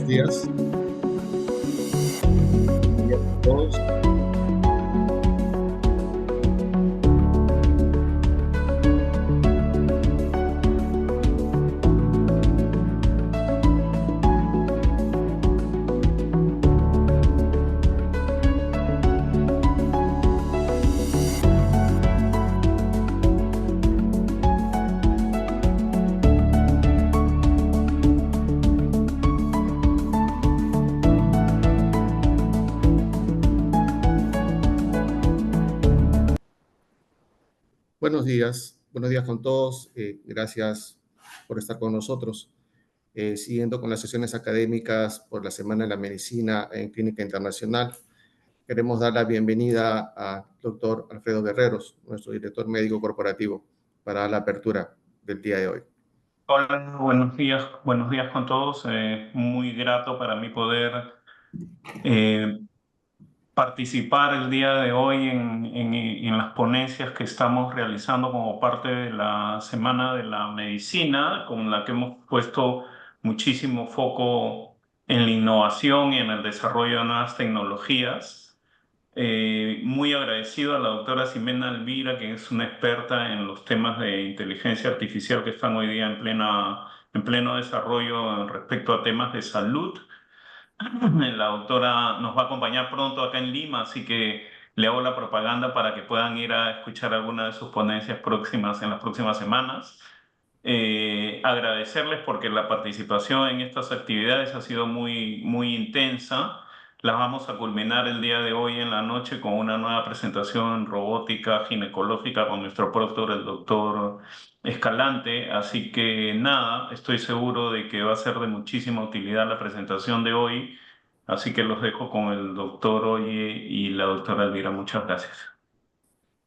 días. Buenos días a todos. Buenos días con todos. Gracias por estar con nosotros. Siguiendo con las sesiones académicas por la Semana de la Medicina en Clínica Internacional, queremos dar la bienvenida al doctor Alfredo Guerreros, nuestro director médico corporativo, para la apertura del día de hoy. Hola, buenos días con todos. Muy grato para mí poder eh, participar el día de hoy en las ponencias que estamos realizando como parte de la Semana de la Medicina, con la que hemos puesto muchísimo foco en la innovación y en el desarrollo de nuevas tecnologías. Muy agradecido a la doctora Ximena Elvira, que es una experta en los temas de inteligencia artificial que están hoy día en pleno desarrollo respecto a temas de salud. La doctora nos va a acompañar pronto acá en Lima, así que le hago la propaganda para que puedan ir a escuchar alguna de sus ponencias próximas en las próximas semanas. Agradecerles porque la participación en estas actividades ha sido muy intensa. Las vamos a culminar el día de hoy en la noche con una nueva presentación en robótica ginecológica con nuestro prócer, el doctor Escalante. Así que nada, estoy seguro de que va a ser de muchísima utilidad la presentación de hoy. Así que los dejo con el doctor Oye y la doctora Elvira. Muchas gracias.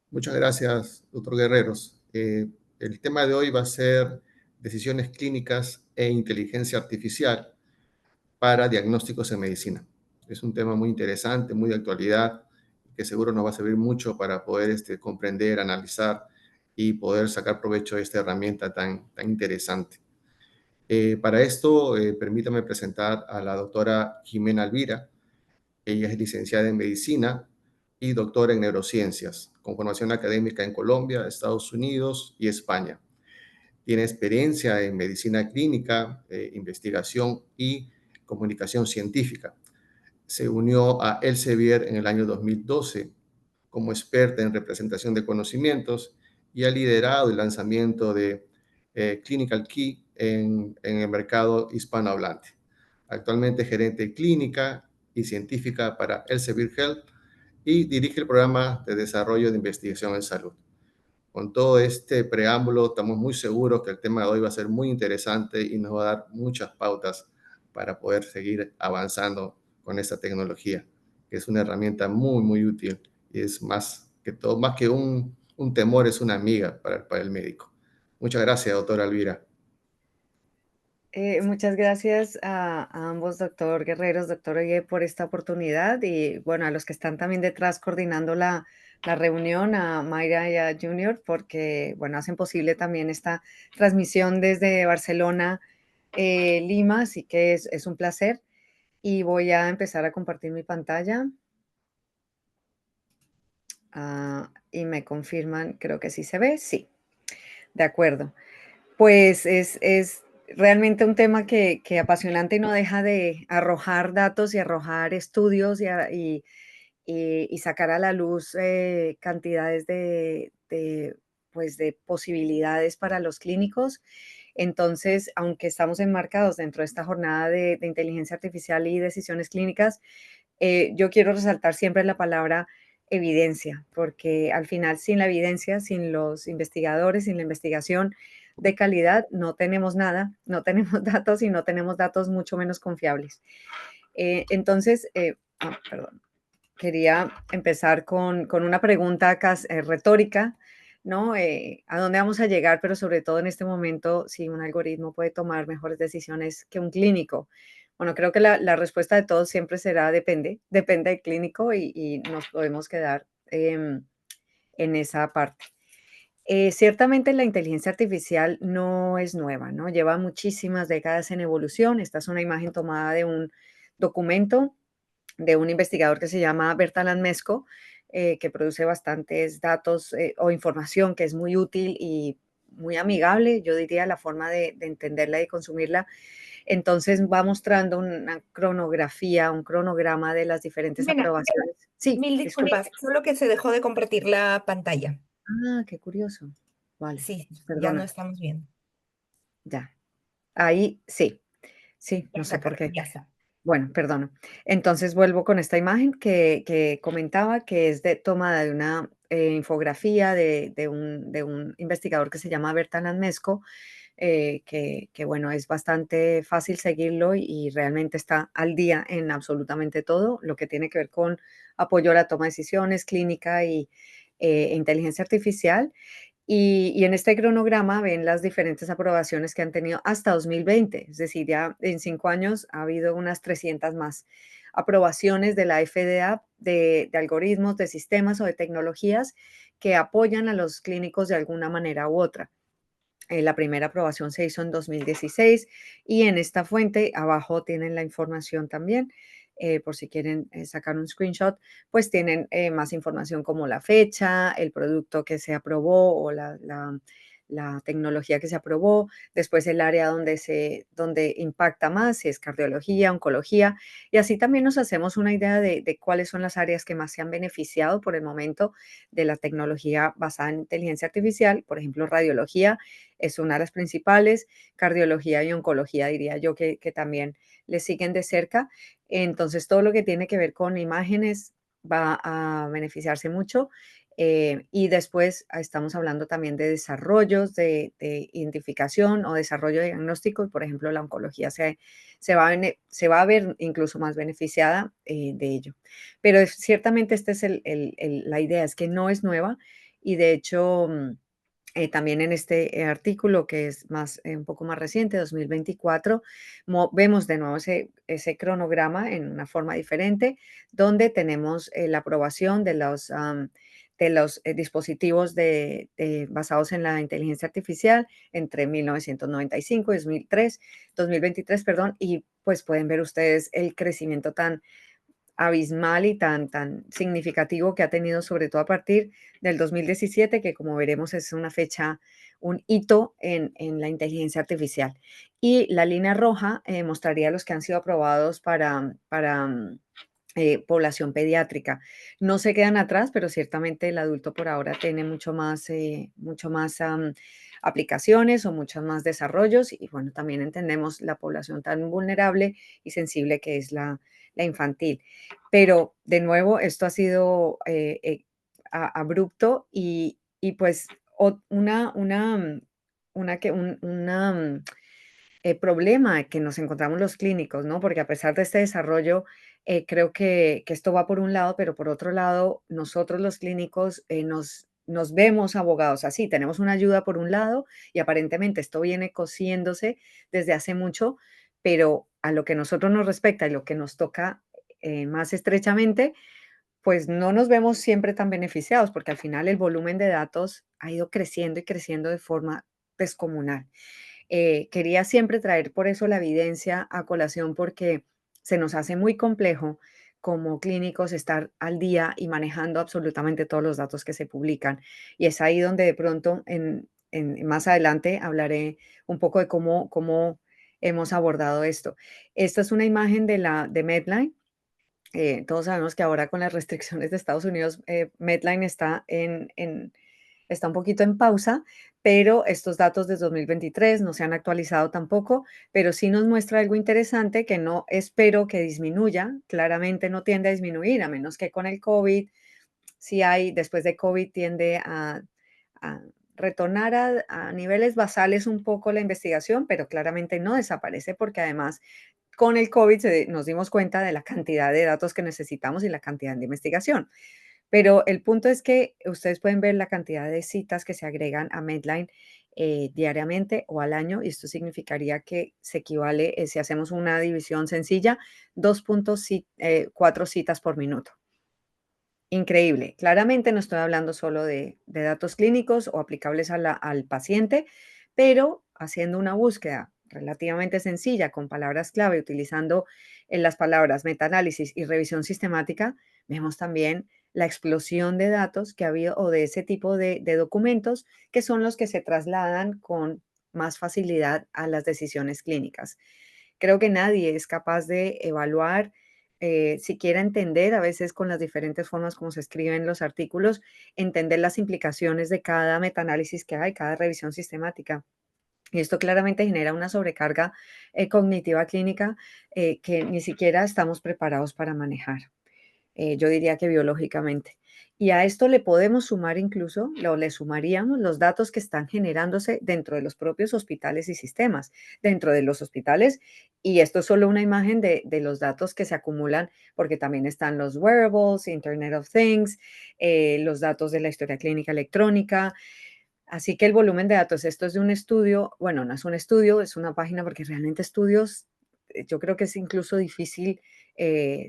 Muchas gracias, doctor Guerreros. El tema de hoy va a ser decisiones clínicas e inteligencia artificial para diagnósticos en medicina. Es un tema muy interesante, muy de actualidad, que seguro nos va a servir mucho para poder comprender, analizar y poder sacar provecho de esta herramienta tan interesante. Para esto, permítame presentar a la doctora Ximena Elvira. Ella es licenciada en medicina y doctora en neurociencias, con formación académica en Colombia, Estados Unidos y España. Tiene experiencia en medicina clínica, investigación y comunicación científica. Se unió a Elsevier en el año 2012 como experta en representación de conocimientos y ha liderado el lanzamiento de Clinical Key en el mercado hispanohablante. Actualmente gerente clínica y científica para Elsevier Health y dirige el programa de desarrollo de investigación en salud. Con todo este preámbulo, estamos muy seguros que el tema de hoy va a ser muy interesante y nos va a dar muchas pautas para poder seguir avanzando con esta tecnología, que es una herramienta muy útil y es más que todo, más que un temor, es una amiga para el médico. Muchas gracias, doctora Elvira. Muchas gracias a ambos, doctor Guerreros, doctor Oye, por esta oportunidad y bueno, a los que están también detrás coordinando la reunión, a Mayra y a Junior, porque bueno, hacen posible también esta transmisión desde Barcelona, Lima, así que es un placer y voy a empezar a compartir mi pantalla. Y me confirman, creo que sí se ve, sí, de acuerdo. Pues es realmente un tema que apasionante y no deja de arrojar datos y arrojar estudios y sacar a la luz cantidades pues de posibilidades para los clínicos. Entonces, aunque estamos enmarcados dentro de esta jornada de inteligencia artificial y decisiones clínicas, yo quiero resaltar siempre la palabra evidencia, porque al final sin la evidencia, sin los investigadores, sin la investigación de calidad, no tenemos nada, no tenemos datos y no tenemos datos mucho menos confiables. Entonces, perdón, quería empezar con una pregunta retórica, ¿no? ¿A dónde vamos a llegar? Pero sobre todo en este momento, si un algoritmo puede tomar mejores decisiones que un clínico. Bueno, creo que la respuesta de todos siempre será depende del clínico y nos podemos quedar en esa parte. Ciertamente la inteligencia artificial no es nueva, ¿no? Lleva muchísimas décadas en evolución. Esta es una imagen tomada de un documento de un investigador que se llama Bertalan Mesko, que produce bastantes datos o información que es muy útil y muy amigable, yo diría, la forma de entenderla y consumirla. Entonces va mostrando una cronografía, un cronograma de las diferentes Jimena, aprobaciones. Sí, mil disculpe. disculpas, solo que se dejó de compartir la pantalla. Ah, qué curioso. Vale, Sí, ya no perdona, estamos viendo. ya. Ahí sí, sí, Ya no sé está, por qué. ya está. Bueno, perdono. Entonces vuelvo con esta imagen que comentaba, que es tomada de una infografía de un investigador que se llama Bertalan Mesko, que, bueno, es bastante fácil seguirlo y realmente está al día en absolutamente todo lo que tiene que ver con apoyo a la toma de decisiones, clínica y inteligencia artificial. Y en este cronograma ven las diferentes aprobaciones que han tenido hasta 2020, es decir, ya en 5 años ha habido unas 300 más aprobaciones de la FDA de algoritmos, de sistemas o de tecnologías que apoyan a los clínicos de alguna manera u otra. La primera aprobación se hizo en 2016 y en esta fuente abajo tienen la información también. Por si quieren sacar un screenshot, pues tienen más información como la fecha, el producto que se aprobó o la tecnología que se aprobó, después el área donde impacta más, si es cardiología, oncología, y así también nos hacemos una idea de cuáles son las áreas que más se han beneficiado por el momento de la tecnología basada en inteligencia artificial, por ejemplo, radiología es una de las principales, cardiología y oncología diría yo que también le siguen de cerca. Entonces, todo lo que tiene que ver con imágenes va a beneficiarse mucho. Y después estamos hablando también de desarrollos de identificación o desarrollo de diagnóstico, y por ejemplo la oncología se va a ver incluso más beneficiada de ello. Pero ciertamente esta es la idea, es que no es nueva y de hecho también en este artículo que es un poco más reciente, 2024, vemos de nuevo ese cronograma en una forma diferente, donde tenemos la aprobación de los dispositivos basados en la inteligencia artificial entre 1995 y 2023, perdón, y pues pueden ver ustedes el crecimiento tan abismal y tan significativo que ha tenido, sobre todo a partir del 2017, que como veremos es una fecha, un hito en la inteligencia artificial. Y la línea roja mostraría los que han sido aprobados para población pediátrica. No se quedan atrás, pero ciertamente el adulto por ahora tiene mucho más aplicaciones o muchos más desarrollos y bueno, también entendemos la población tan vulnerable y sensible que es la infantil. Pero de nuevo, esto ha sido abrupto y pues problema que nos encontramos los clínicos, ¿no? Porque a pesar de este desarrollo, creo que esto va por un lado, pero por otro lado, nosotros los clínicos nos vemos abogados así, tenemos una ayuda por un lado y aparentemente esto viene cosiéndose desde hace mucho, pero a lo que nosotros nos respecta y lo que nos toca más estrechamente, pues no nos vemos siempre tan beneficiados porque al final el volumen de datos ha ido creciendo y creciendo de forma descomunal. Quería siempre traer por eso la evidencia a colación porque se nos hace muy complejo como clínicos estar al día y manejando absolutamente todos los datos que se publican. Y es ahí donde de pronto más adelante hablaré un poco de cómo hemos abordado esto. Esta es una imagen de Medline. Todos sabemos que ahora con las restricciones de Estados Unidos, Medline está un poquito en pausa, pero estos datos de 2023 no se han actualizado tampoco, pero sí nos muestra algo interesante que no espero que disminuya, claramente no tiende a disminuir, a menos que con el COVID, después de COVID tiende a retornar a niveles basales un poco la investigación, pero claramente no desaparece porque además con el COVID nos dimos cuenta de la cantidad de datos que necesitamos y la cantidad de investigación. Pero el punto es que ustedes pueden ver la cantidad de citas que se agregan a Medline diariamente o al año, y esto significaría que se equivale, si hacemos una división sencilla, 2.4 citas por minuto. increíble. Claramente no estoy hablando solo de datos clínicos o aplicables al paciente, pero haciendo una búsqueda relativamente sencilla con palabras clave, utilizando las palabras metaanálisis y revisión sistemática, vemos también la explosión de datos que ha habido o de ese tipo de documentos que son los que se trasladan con más facilidad a las decisiones clínicas. Creo que nadie es capaz de evaluar, siquiera entender, a veces con las diferentes formas como se escriben los artículos, entender las implicaciones de cada metaanálisis que hay, cada revisión sistemática. Y esto claramente genera una sobrecarga cognitiva clínica que ni siquiera estamos preparados para manejar. Yo diría que biológicamente. Y a esto le podemos sumar incluso, o le sumaríamos los datos que están generándose dentro de los propios hospitales y sistemas, dentro de los hospitales. Y esto es solo una imagen de los datos que se acumulan, porque también están los wearables, Internet of Things, los datos de la historia clínica electrónica. Así que el volumen de datos, esto es de un estudio, bueno, no es un estudio, es una página porque realmente estudios, yo creo que es incluso difícil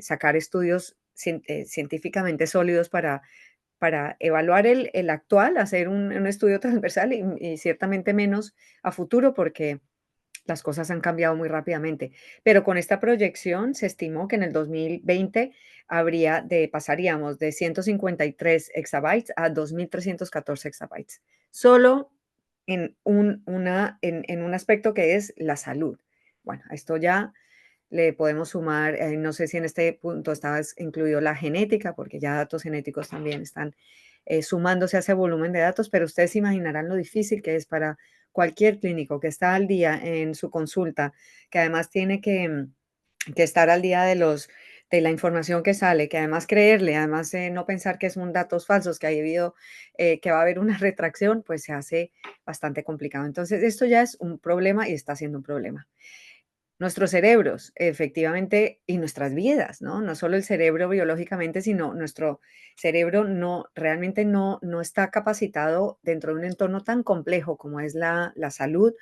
sacar estudios científicamente sólidos para evaluar el actual, hacer un estudio transversal y ciertamente menos a futuro porque las cosas han cambiado muy rápidamente. Pero con esta proyección se estimó que en el 2020 pasaríamos de 153 exabytes a 2.314 exabytes, solo en un aspecto que es la salud. Bueno, a esto ya le podemos sumar, no sé si en este punto estaba incluido la genética, porque ya datos genéticos también están sumándose a ese volumen de datos, pero ustedes imaginarán lo difícil que es para cualquier clínico que está al día en su consulta, que además tiene que estar al día de la información que sale, que además creerle, además no pensar que son datos falsos, que que va a haber una retracción, pues se hace bastante complicado. Entonces, esto ya es un problema y está siendo un problema. Nuestros cerebros, efectivamente, y nuestras vidas, ¿no? No solo el cerebro biológicamente, sino nuestro cerebro realmente no está capacitado dentro de un entorno tan complejo como es la salud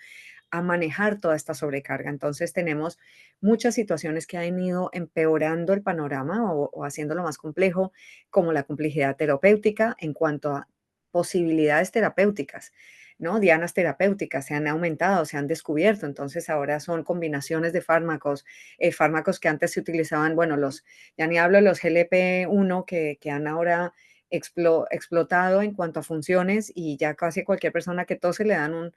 a manejar toda esta sobrecarga. Entonces tenemos muchas situaciones que han ido empeorando el panorama o haciéndolo más complejo, como la complejidad terapéutica en cuanto a posibilidades terapéuticas, ¿no? Dianas terapéuticas se han aumentado, se han descubierto, entonces ahora son combinaciones de fármacos, fármacos que antes se utilizaban, bueno, ya ni hablo de los GLP-1 que han ahora explotado en cuanto a funciones y ya casi cualquier persona que tose le dan un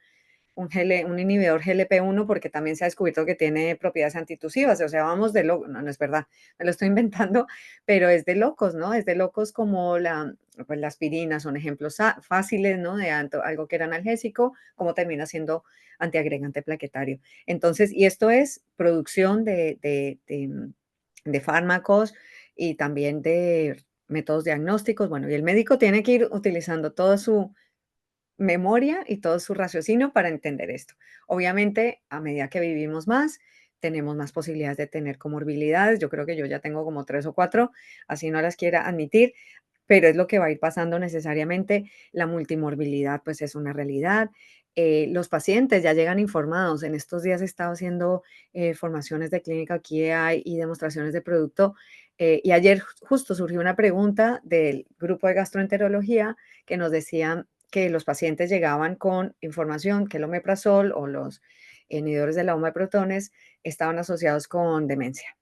inhibidor GLP-1 porque también se ha descubierto que tiene propiedades antitusivas, o sea, vamos de locos, no es verdad, me lo estoy inventando, pero es de locos, ¿no? Es de locos como pues la aspirina, son ejemplos fáciles, ¿no? De algo que era analgésico, como termina siendo antiagregante plaquetario. Entonces, y esto es producción de fármacos y también de métodos diagnósticos, bueno, y el médico tiene que ir utilizando todo su memoria y todo su raciocinio para entender esto. Obviamente, a medida que vivimos más, tenemos más posibilidades de tener comorbilidades. Yo creo que yo ya tengo como 3 o 4, así no las quiera admitir, pero es lo que va a ir pasando necesariamente. La multimorbilidad, pues es una realidad. Los pacientes ya llegan informados. En estos días he estado haciendo formaciones de clínica QI y demostraciones de producto. Y ayer justo surgió una pregunta del grupo de gastroenterología que nos decían que los pacientes llegaban con información que el omeprazol o los inhibidores de la bomba de protones estaban asociados con demencia.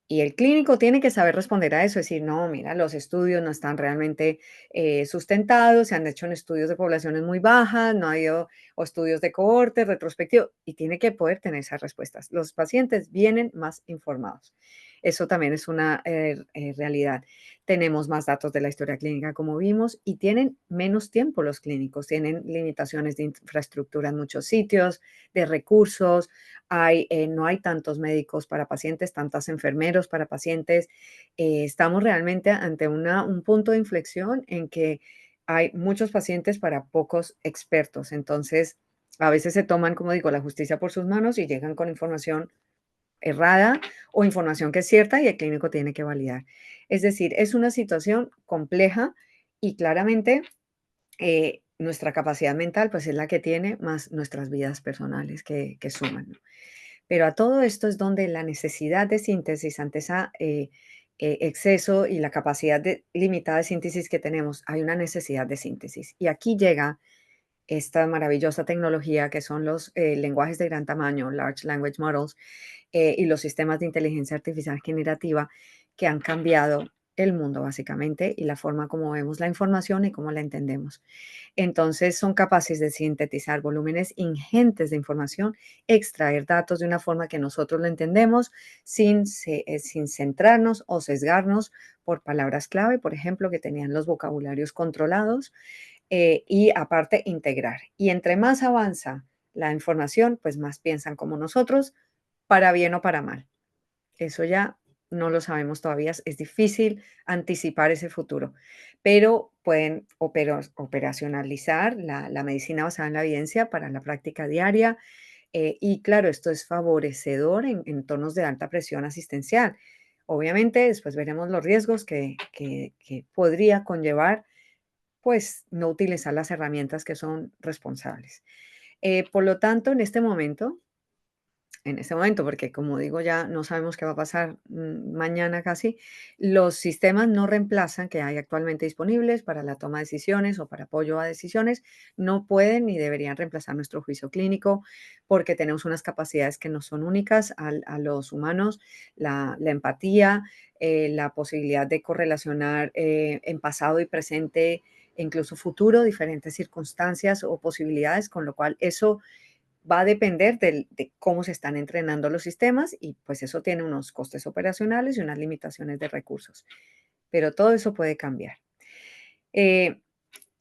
Y el clínico tiene que saber responder a eso, decir, no, mira, los estudios no están realmente sustentados, se han hecho en estudios de poblaciones muy bajas, no ha habido o estudios de cohorte, retrospectivo, y tiene que poder tener esas respuestas. Los pacientes vienen más informados. Eso también es una realidad. Tenemos más datos de la historia clínica, como vimos, y tienen menos tiempo los clínicos, tienen limitaciones de infraestructura en muchos sitios, de recursos, no hay tantos médicos para pacientes, tantos enfermeros para pacientes. Estamos realmente ante un punto de inflexión en que hay muchos pacientes para pocos expertos. Entonces, a veces se toman, como digo, la justicia por sus manos y llegan con información errada o información que es cierta y el clínico tiene que validar. Es decir, es una situación compleja y claramente nuestra capacidad mental pues es la que tiene más nuestras vidas personales que suman, ¿no? Pero a todo esto es donde la necesidad de síntesis ante esa exceso y la capacidad limitada de síntesis que tenemos, hay una necesidad de síntesis. Y aquí llega esta maravillosa tecnología que son los lenguajes de gran tamaño, Large Language Models, y los sistemas de inteligencia artificial generativa que han cambiado el mundo básicamente y la forma como vemos la información y cómo la entendemos. Entonces son capaces de sintetizar volúmenes ingentes de información, extraer datos de una forma que nosotros lo entendemos sin centrarnos o sesgarnos por palabras clave, por ejemplo, que tenían los vocabularios controlados, y aparte integrar. Y entre más avanza la información, pues más piensan como nosotros, para bien o para mal. Eso ya no lo sabemos todavía, es difícil anticipar ese futuro, pero pueden operacionalizar la medicina basada en la evidencia para la práctica diaria. Y claro, esto es favorecedor en entornos de alta presión asistencial. Obviamente, después veremos los riesgos que podría conllevar, pues, no utilizar las herramientas que son responsables. Por lo tanto, en este momento, porque como digo, ya no sabemos qué va a pasar mañana casi, los sistemas no reemplazan que hay actualmente disponibles para la toma de decisiones o para apoyo a decisiones, no pueden ni deberían reemplazar nuestro juicio clínico porque tenemos unas capacidades que no son únicas a los humanos, la empatía, la posibilidad de correlacionar en pasado y presente e incluso futuro diferentes circunstancias o posibilidades, con lo cual eso va a depender de cómo se están entrenando los sistemas y pues eso tiene unos costes operacionales y unas limitaciones de recursos. Pero todo eso puede cambiar. Eh,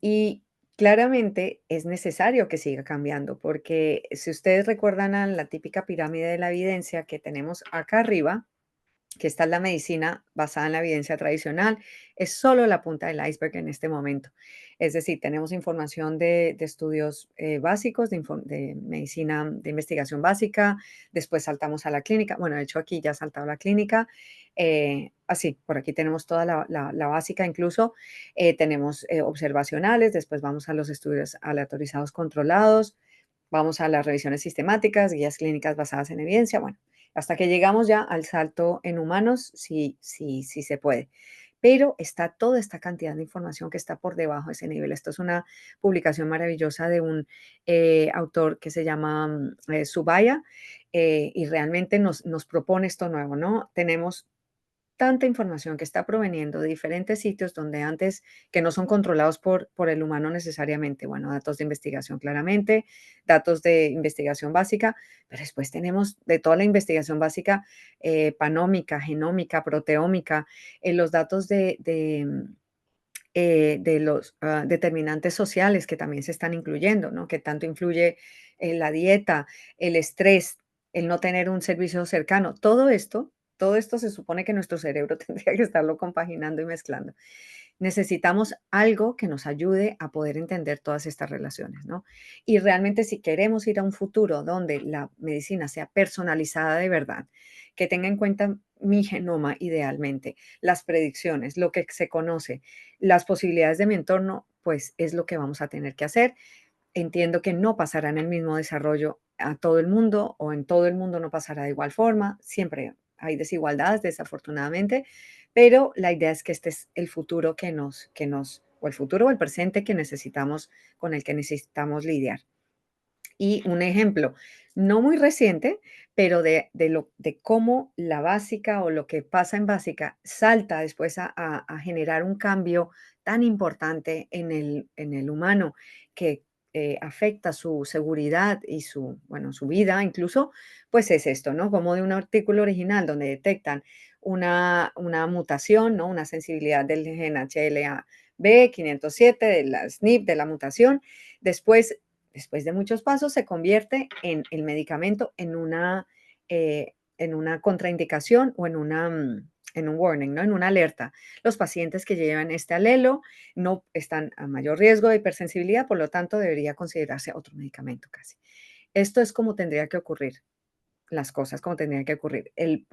y claramente es necesario que siga cambiando porque si ustedes recuerdan a la típica pirámide de la evidencia que tenemos acá arriba, que esta es la medicina basada en la evidencia tradicional, es solo la punta del iceberg en este momento. Es decir, tenemos información de estudios básicos, de medicina, de investigación básica, después saltamos a la clínica. Bueno, de hecho aquí ya ha saltado la clínica. Así, por aquí tenemos toda la básica, incluso tenemos observacionales, después vamos a los estudios aleatorizados controlados, vamos a las revisiones sistemáticas, guías clínicas basadas en evidencia, bueno, hasta que llegamos ya al salto en humanos, sí se puede. Pero está toda esta cantidad de información que está por debajo de ese nivel. Esto es una publicación maravillosa de un autor que se llama Subaya, y realmente nos propone esto nuevo, ¿no? Tenemos tanta información que está proveniendo de diferentes sitios donde antes, que no son controlados por el humano necesariamente. Bueno, datos de investigación claramente, datos de investigación básica, pero después tenemos de toda la investigación básica, panómica, genómica, proteómica, los datos de los determinantes sociales que también se están incluyendo, ¿no? Que tanto influye la dieta, el estrés, el no tener un servicio cercano. Todo esto se supone que nuestro cerebro tendría que estarlo compaginando y mezclando. Necesitamos algo que nos ayude a poder entender todas estas relaciones, ¿no? Y realmente si queremos ir a un futuro donde la medicina sea personalizada de verdad, que tenga en cuenta mi genoma idealmente, las predicciones, lo que se conoce, las posibilidades de mi entorno, pues es lo que vamos a tener que hacer. Entiendo que no pasará en el mismo desarrollo a todo el mundo o en todo el mundo no pasará de igual forma. Siempre hay desigualdades, desafortunadamente, pero la idea es que este es el futuro o el futuro o el presente que necesitamos, con el que necesitamos lidiar. Y un ejemplo, no muy reciente, pero de cómo la básica o lo que pasa en básica salta después a generar un cambio tan importante en el humano que afecta su seguridad y bueno, su vida incluso, pues es esto, ¿no? Como de un artículo original donde detectan una mutación, ¿no? Una sensibilidad del gen HLA-B507, de la SNP, de la mutación. Después de muchos pasos, se convierte en el medicamento en una contraindicación o en un warning, ¿no? En una alerta. Los pacientes que llevan este alelo no están a mayor riesgo de hipersensibilidad, por lo tanto, debería considerarse otro medicamento casi. Esto es como tendría que ocurrir las cosas, como tendrían que ocurrir. El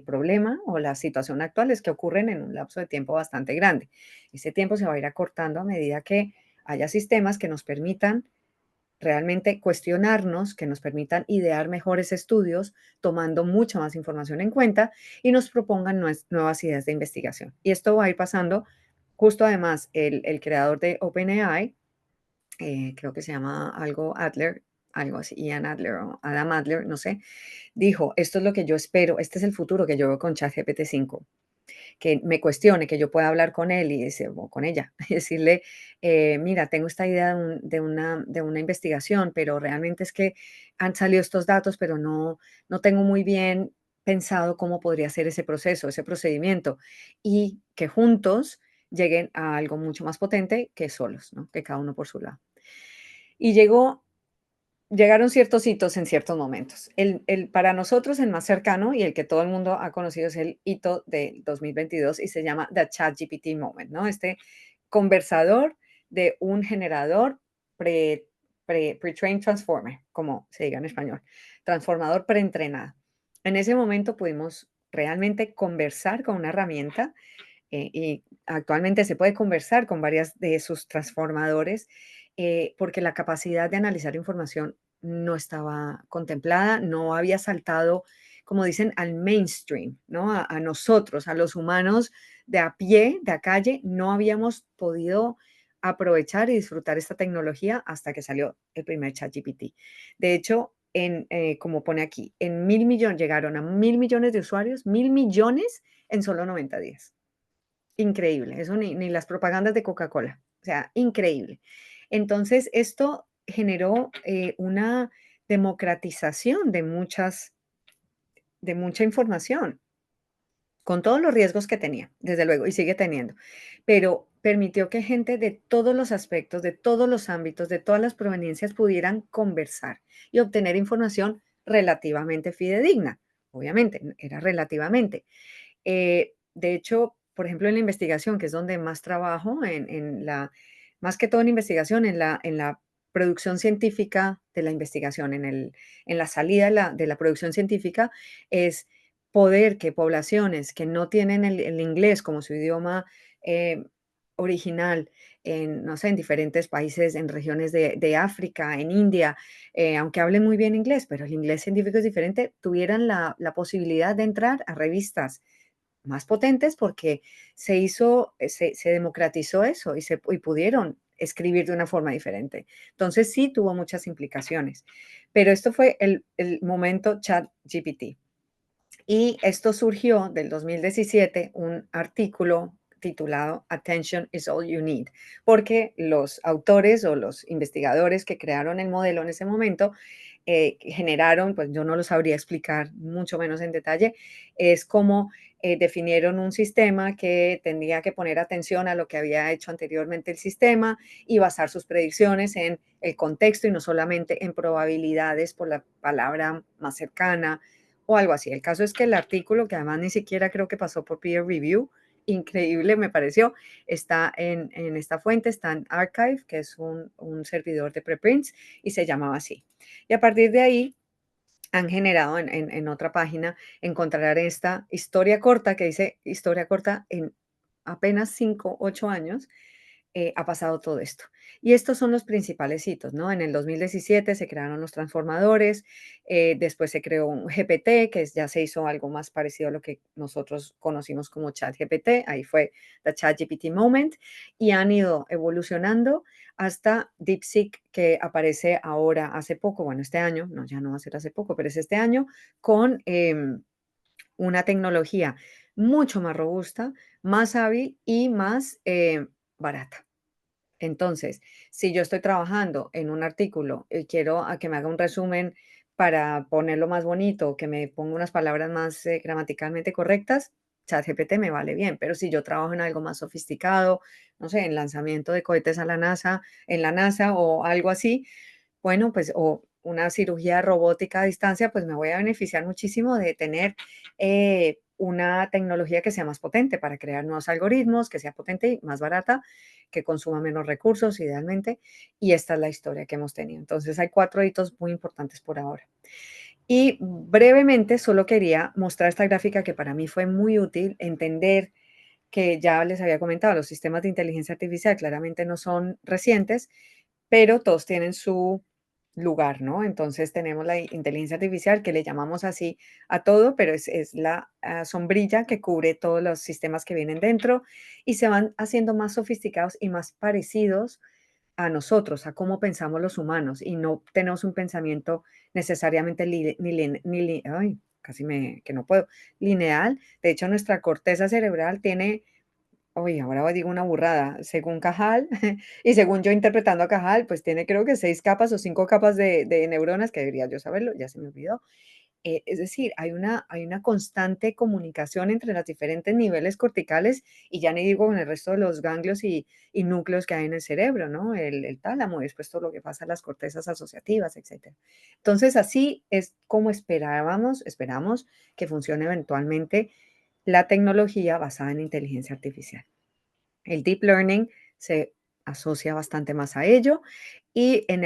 problema o la situación actual es que ocurren en un lapso de tiempo bastante grande. Ese tiempo se va a ir acortando a medida que haya sistemas que nos permitan realmente cuestionarnos, que nos permitan idear mejores estudios, tomando mucha más información en cuenta y nos propongan nuevas ideas de investigación. Y esto va a ir pasando justo además el creador de OpenAI, creo que se llama algo Adler, algo así, Ian Adler o Adam Adler, no sé, dijo, esto es lo que yo espero, este es el futuro que yo veo con ChatGPT 5, que me cuestione, que yo pueda hablar con él y decir, o con ella, y decirle, mira, tengo esta idea de una investigación, pero realmente es que han salido estos datos, pero no tengo muy bien pensado cómo podría ser ese proceso, ese procedimiento, y que juntos lleguen a algo mucho más potente que solos, ¿no? Que cada uno por su lado. Y llegaron ciertos hitos en ciertos momentos. Para nosotros el más cercano y el que todo el mundo ha conocido es el hito de 2022 y se llama The ChatGPT Moment, ¿no? Este conversador de un generador pre-trained transformer, como se diga en español, transformador preentrenado. En ese momento pudimos realmente conversar con una herramienta y actualmente se puede conversar con varias de sus transformadores porque la capacidad de analizar información no estaba contemplada, no había saltado, como dicen, al mainstream, ¿no? A nosotros, a los humanos de a pie, de a calle, no habíamos podido aprovechar y disfrutar esta tecnología hasta que salió el primer ChatGPT. De hecho, como pone aquí, en 1.000 millones, llegaron a 1.000 millones de usuarios, 1.000 millones en solo 90 días. Increíble, eso ni las propagandas de Coca-Cola, o sea, increíble. Entonces, esto generó una democratización de mucha información, con todos los riesgos que tenía, desde luego, y sigue teniendo, pero permitió que gente de todos los aspectos, de todos los ámbitos, de todas las proveniencias pudieran conversar y obtener información relativamente fidedigna. Obviamente, era relativamente. De hecho, por ejemplo, en la investigación, que es donde más trabajo, más que todo en investigación, en la producción científica de la investigación, en la salida de la producción científica, es poder que poblaciones que no tienen el inglés como su idioma eh, original, no sé, en diferentes países, en regiones de África, en India, aunque hablen muy bien inglés, pero el inglés científico es diferente, tuvieran la posibilidad de entrar a revistas más potentes porque se democratizó eso y pudieron escribir de una forma diferente. Entonces sí tuvo muchas implicaciones, pero esto fue el momento ChatGPT. Y esto surgió del 2017, un artículo titulado Attention is all you need, porque los autores o los investigadores que crearon el modelo en ese momento generaron, pues yo no lo sabría explicar mucho menos en detalle, es como definieron un sistema que tendría que poner atención a lo que había hecho anteriormente el sistema y basar sus predicciones en el contexto y no solamente en probabilidades por la palabra más cercana o algo así. El caso es que el artículo, que además ni siquiera creo que pasó por peer review, increíble me pareció, está en esta fuente, está en Archive, que es un servidor de preprints, y se llamaba así. Y a partir de ahí han generado en otra página, encontrar esta historia corta que dice historia corta en apenas 5, 8 años, ha pasado todo esto. Y estos son los principales hitos, ¿no? En el 2017 se crearon los transformadores, después se creó un GPT, que ya se hizo algo más parecido a lo que nosotros conocimos como ChatGPT, ahí fue the ChatGPT Moment, y han ido evolucionando hasta DeepSeek, que aparece ahora hace poco, bueno, este año, no, ya no va a ser hace poco, pero es este año, con una tecnología mucho más robusta, más hábil y más barata. Entonces, si yo estoy trabajando en un artículo y quiero a que me haga un resumen para ponerlo más bonito, que me ponga unas palabras más gramaticalmente correctas, ChatGPT me vale bien. Pero si yo trabajo en algo más sofisticado, no sé, en lanzamiento de cohetes a la NASA, en la NASA o algo así, bueno, pues o una cirugía robótica a distancia, pues me voy a beneficiar muchísimo de tener una tecnología que sea más potente para crear nuevos algoritmos, que sea potente y más barata, que consuma menos recursos idealmente. Y esta es la historia que hemos tenido. Entonces hay 4 hitos muy importantes por ahora. Y brevemente solo quería mostrar esta gráfica que para mí fue muy útil entender que ya les había comentado, los sistemas de inteligencia artificial claramente no son recientes, pero todos tienen su lugar, ¿no? Entonces tenemos la inteligencia artificial que le llamamos así a todo, pero es la sombrilla que cubre todos los sistemas que vienen dentro y se van haciendo más sofisticados y más parecidos a nosotros, a cómo pensamos los humanos y no tenemos un pensamiento necesariamente ay, casi que no puedo, lineal. De hecho, nuestra corteza cerebral tiene, oye, ahora digo una burrada, según Cajal, y según yo interpretando a Cajal, pues tiene creo que 6 capas o 5 capas de neuronas, que debería yo saberlo, ya se me olvidó. Es decir, hay una constante comunicación entre los diferentes niveles corticales y ya ni digo con el resto de los ganglios y núcleos que hay en el cerebro, ¿no? El tálamo, y después todo lo que pasa en las cortezas asociativas, etcétera. Entonces, así es como esperamos que funcione eventualmente la tecnología basada en inteligencia artificial. El deep learning se asocia bastante más a ello y en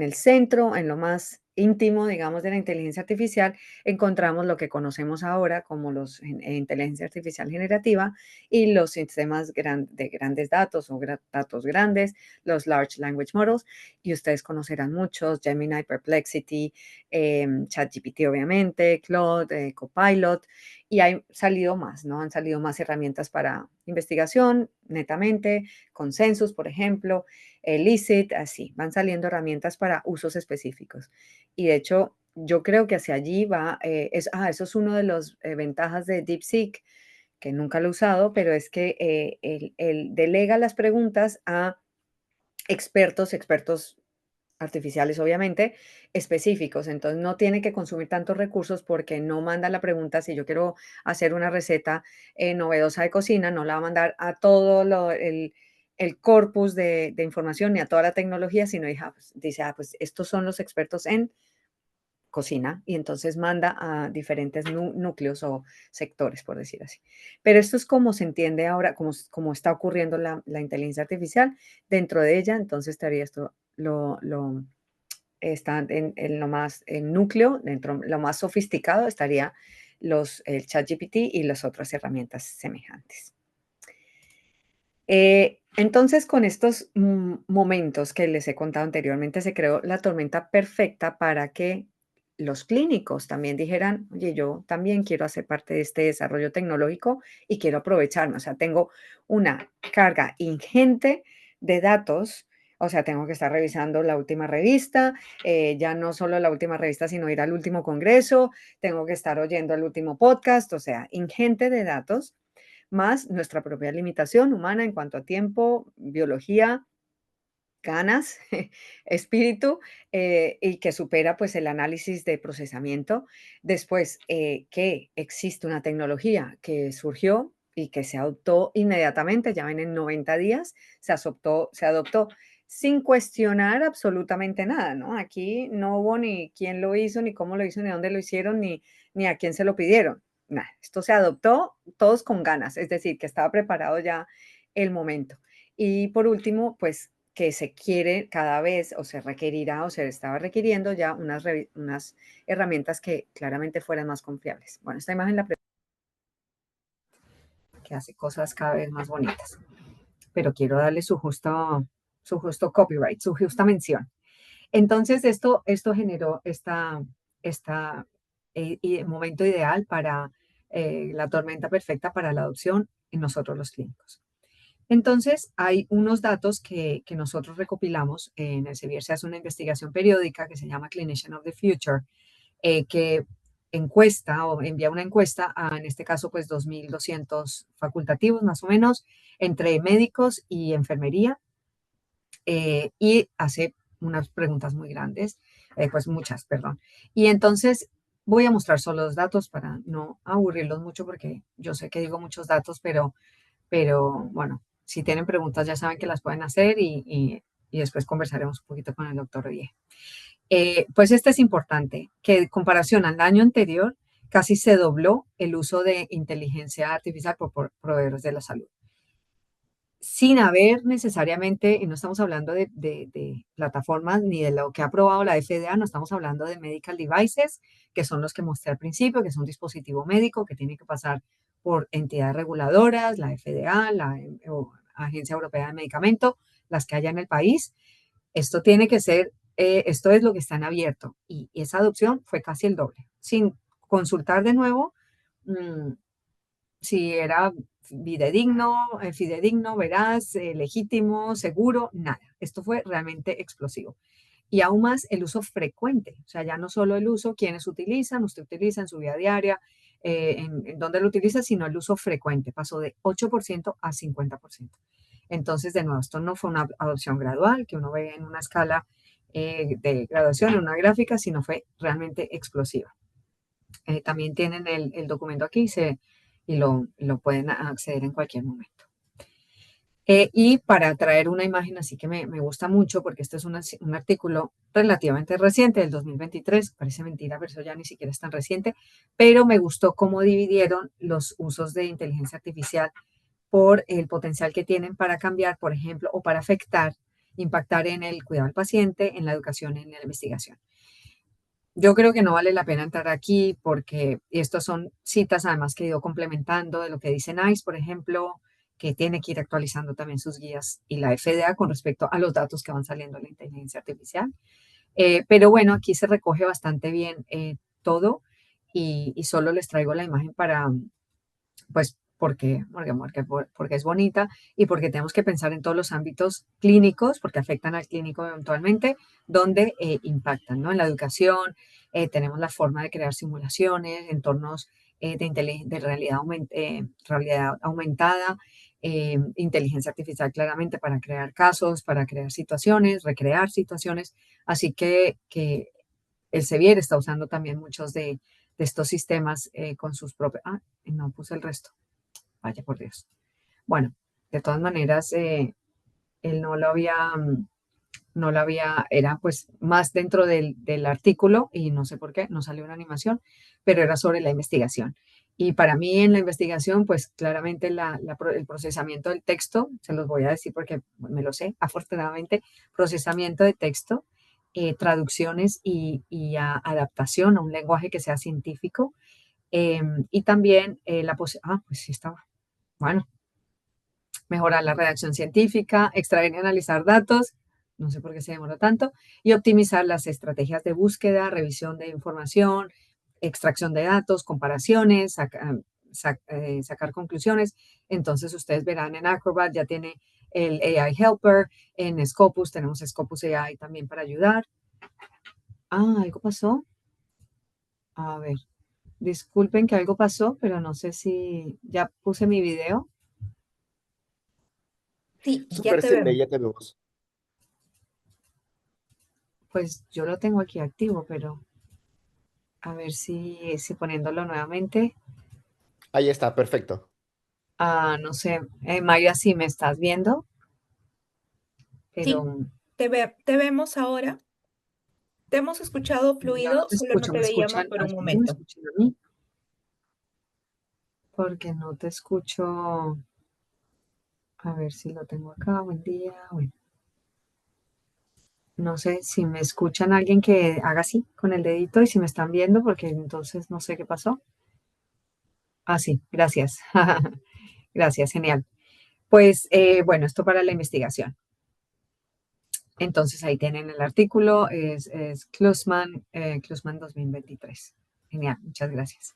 el centro, en lo más íntimo, digamos, de la inteligencia artificial, encontramos lo que conocemos ahora como los inteligencia artificial generativa y los sistemas de grandes datos o datos grandes, los large language models, y ustedes conocerán muchos, Gemini, Perplexity, ChatGPT obviamente, Claude, Copilot, y hay salido más, ¿no? Han salido más herramientas para investigación, netamente, Consensus, por ejemplo, Licit, así, van saliendo herramientas para usos específicos. Y de hecho, yo creo que hacia allí va, eso es uno de las ventajas de DeepSeek, que nunca lo he usado, pero es que él delega las preguntas a expertos artificiales, obviamente, específicos. Entonces, no tiene que consumir tantos recursos porque no manda la pregunta, si yo quiero hacer una receta novedosa de cocina, no la va a mandar a todo el corpus de información ni a toda la tecnología, sino dice, pues estos son los expertos en cocina y entonces manda a diferentes núcleos o sectores, por decir así. Pero esto es como se entiende ahora, como está ocurriendo la inteligencia artificial dentro de ella, entonces estaría esto, está en lo más, el núcleo, dentro, lo más sofisticado estaría el ChatGPT y las otras herramientas semejantes. Entonces, con estos momentos que les he contado anteriormente, se creó la tormenta perfecta para que los clínicos también dijeran, oye, yo también quiero hacer parte de este desarrollo tecnológico y quiero aprovecharme. O sea, tengo una carga ingente de datos. O sea, tengo que estar revisando la última revista, ya no solo la última revista, sino ir al último congreso, tengo que estar oyendo el último podcast, o sea, ingente de datos más nuestra propia limitación humana en cuanto a tiempo, biología, ganas, espíritu, y que supera pues el análisis de procesamiento. Después, que existe una tecnología que surgió y que se adoptó inmediatamente, ya ven en 90 días, se adoptó sin cuestionar absolutamente nada, ¿no? Aquí no hubo ni quién lo hizo, ni cómo lo hizo, ni dónde lo hicieron, ni a quién se lo pidieron. Nada, esto se adoptó todos con ganas, es decir, que estaba preparado ya el momento. Y por último, pues que se quiere cada vez o se requerirá o se estaba requiriendo ya unas herramientas que claramente fueran más confiables. Bueno, esta imagen que hace cosas cada vez más bonitas, pero quiero darle su justo copyright, su justa mención. Entonces, esto generó momento ideal para la tormenta perfecta para la adopción en nosotros los clínicos. Entonces, hay unos datos que nosotros recopilamos. En el Elsevier se hace una investigación periódica que se llama Clinician of the Future, que encuesta o envía una encuesta a, en este caso, pues 2.200 facultativos más o menos, entre médicos y enfermería, y hace unas preguntas muy grandes, pues muchas, perdón. Y entonces voy a mostrar solo los datos para no aburrirlos mucho porque yo sé que digo muchos datos, pero bueno, si tienen preguntas ya saben que las pueden hacer y después conversaremos un poquito con el doctor Oye. Pues este es importante, que en comparación al año anterior, casi se dobló el uso de inteligencia artificial por proveedores de la salud. Sin haber necesariamente, y no estamos hablando de plataformas ni de lo que ha aprobado la FDA, no estamos hablando de medical devices, que son los que mostré al principio, que es un dispositivo médico que tiene que pasar por entidades reguladoras, la FDA, o Agencia Europea de Medicamento, las que haya en el país. Esto tiene que ser esto es lo que está en abierto. Y esa adopción fue casi el doble, sin consultar de nuevo si era fidedigno, veraz, legítimo, seguro, nada. Esto fue realmente explosivo. Y aún más el uso frecuente, o sea, ya no solo el uso, quienes utilizan, usted utiliza en su vida diaria, en dónde lo utiliza, sino el uso frecuente, pasó de 8% a 50%. Entonces, de nuevo, esto no fue una adopción gradual que uno ve en una escala de graduación, en una gráfica, sino fue realmente explosiva. También tienen el documento aquí y lo pueden acceder en cualquier momento. Y para traer una imagen así que me gusta mucho, porque este es un artículo relativamente reciente, del 2023, parece mentira, pero eso ya ni siquiera es tan reciente, pero me gustó cómo dividieron los usos de inteligencia artificial por el potencial que tienen para cambiar, por ejemplo, o para impactar en el cuidado del paciente, en la educación, en la investigación. Yo creo que no vale la pena entrar aquí porque estas son citas además que he ido complementando de lo que dice NICE, por ejemplo, que tiene que ir actualizando también sus guías y la FDA con respecto a los datos que van saliendo de la inteligencia artificial. Pero bueno, aquí se recoge bastante bien todo y solo les traigo la imagen para, pues, porque es bonita y porque tenemos que pensar en todos los ámbitos clínicos, porque afectan al clínico eventualmente, donde impactan, ¿no? En la educación tenemos la forma de crear simulaciones, entornos de realidad aumentada, inteligencia artificial claramente para crear casos, para crear situaciones, recrear situaciones. Así que el Sevier está usando también muchos de estos sistemas con sus propios... Ah, no puse el resto. Vaya por Dios. Bueno, de todas maneras, él no lo había, era pues más dentro del artículo y no sé por qué, no salió una animación, pero era sobre la investigación. Y para mí en la investigación, pues claramente el procesamiento del texto, se los voy a decir porque me lo sé, afortunadamente, procesamiento de texto, traducciones y adaptación a un lenguaje que sea científico. Y también pues sí estaba, bueno, mejorar la redacción científica, extraer y analizar datos, no sé por qué se demora tanto, y optimizar las estrategias de búsqueda, revisión de información, extracción de datos, comparaciones, sacar conclusiones. Entonces ustedes verán en Acrobat ya tiene el AI Helper, en Scopus tenemos Scopus AI también para ayudar. Ah, algo pasó. A ver, disculpen que algo pasó, pero no sé si ya puse mi video. Sí, ya Súper, te Cindy, vemos. ya te vemos. Pues yo lo tengo aquí activo, pero a ver si poniéndolo nuevamente. Ahí está, perfecto. Ah, no sé, Mayra, si me estás viendo, Sí, pero te vemos ahora. Te hemos escuchado yo no fluido, te solo no escucho, te me veíamos escuchan, por a un mí me momento. escuchan a mí, porque no te escucho. A ver si lo tengo acá, buen día. Bueno, no sé si me escuchan alguien que haga así con el dedito y si me están viendo, porque entonces no sé qué pasó. Ah, sí, gracias. Gracias, genial. Pues bueno, esto para la investigación. Entonces ahí tienen el artículo, es Klusman 2023. Genial, muchas gracias.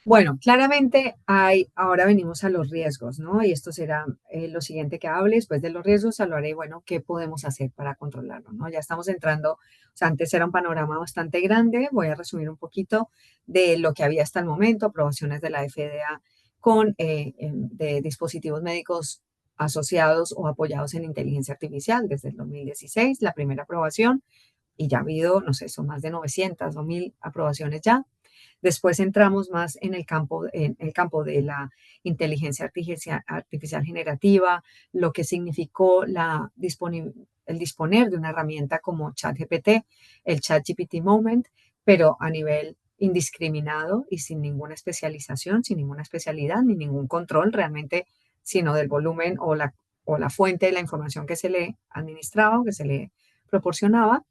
Bueno, claramente ahora venimos a los riesgos, ¿no? Y esto será lo siguiente que hable. Después de los riesgos hablaré, bueno, qué podemos hacer para controlarlo, ¿no? Ya estamos entrando, o sea, antes era un panorama bastante grande. Voy a resumir un poquito de lo que había hasta el momento, aprobaciones de la FDA con de dispositivos médicos asociados o apoyados en inteligencia artificial desde el 2016, la primera aprobación, y ya ha habido, no sé, son más de 900 o 1000 aprobaciones ya. Después entramos más en el campo de la inteligencia artificial generativa, lo que significó el disponer de una herramienta como ChatGPT, el ChatGPT Moment, pero a nivel indiscriminado y sin ninguna especialización, sin ninguna especialidad, ni ningún control realmente, sino del volumen o la fuente de la información que se le administraba o que se le proporcionaba,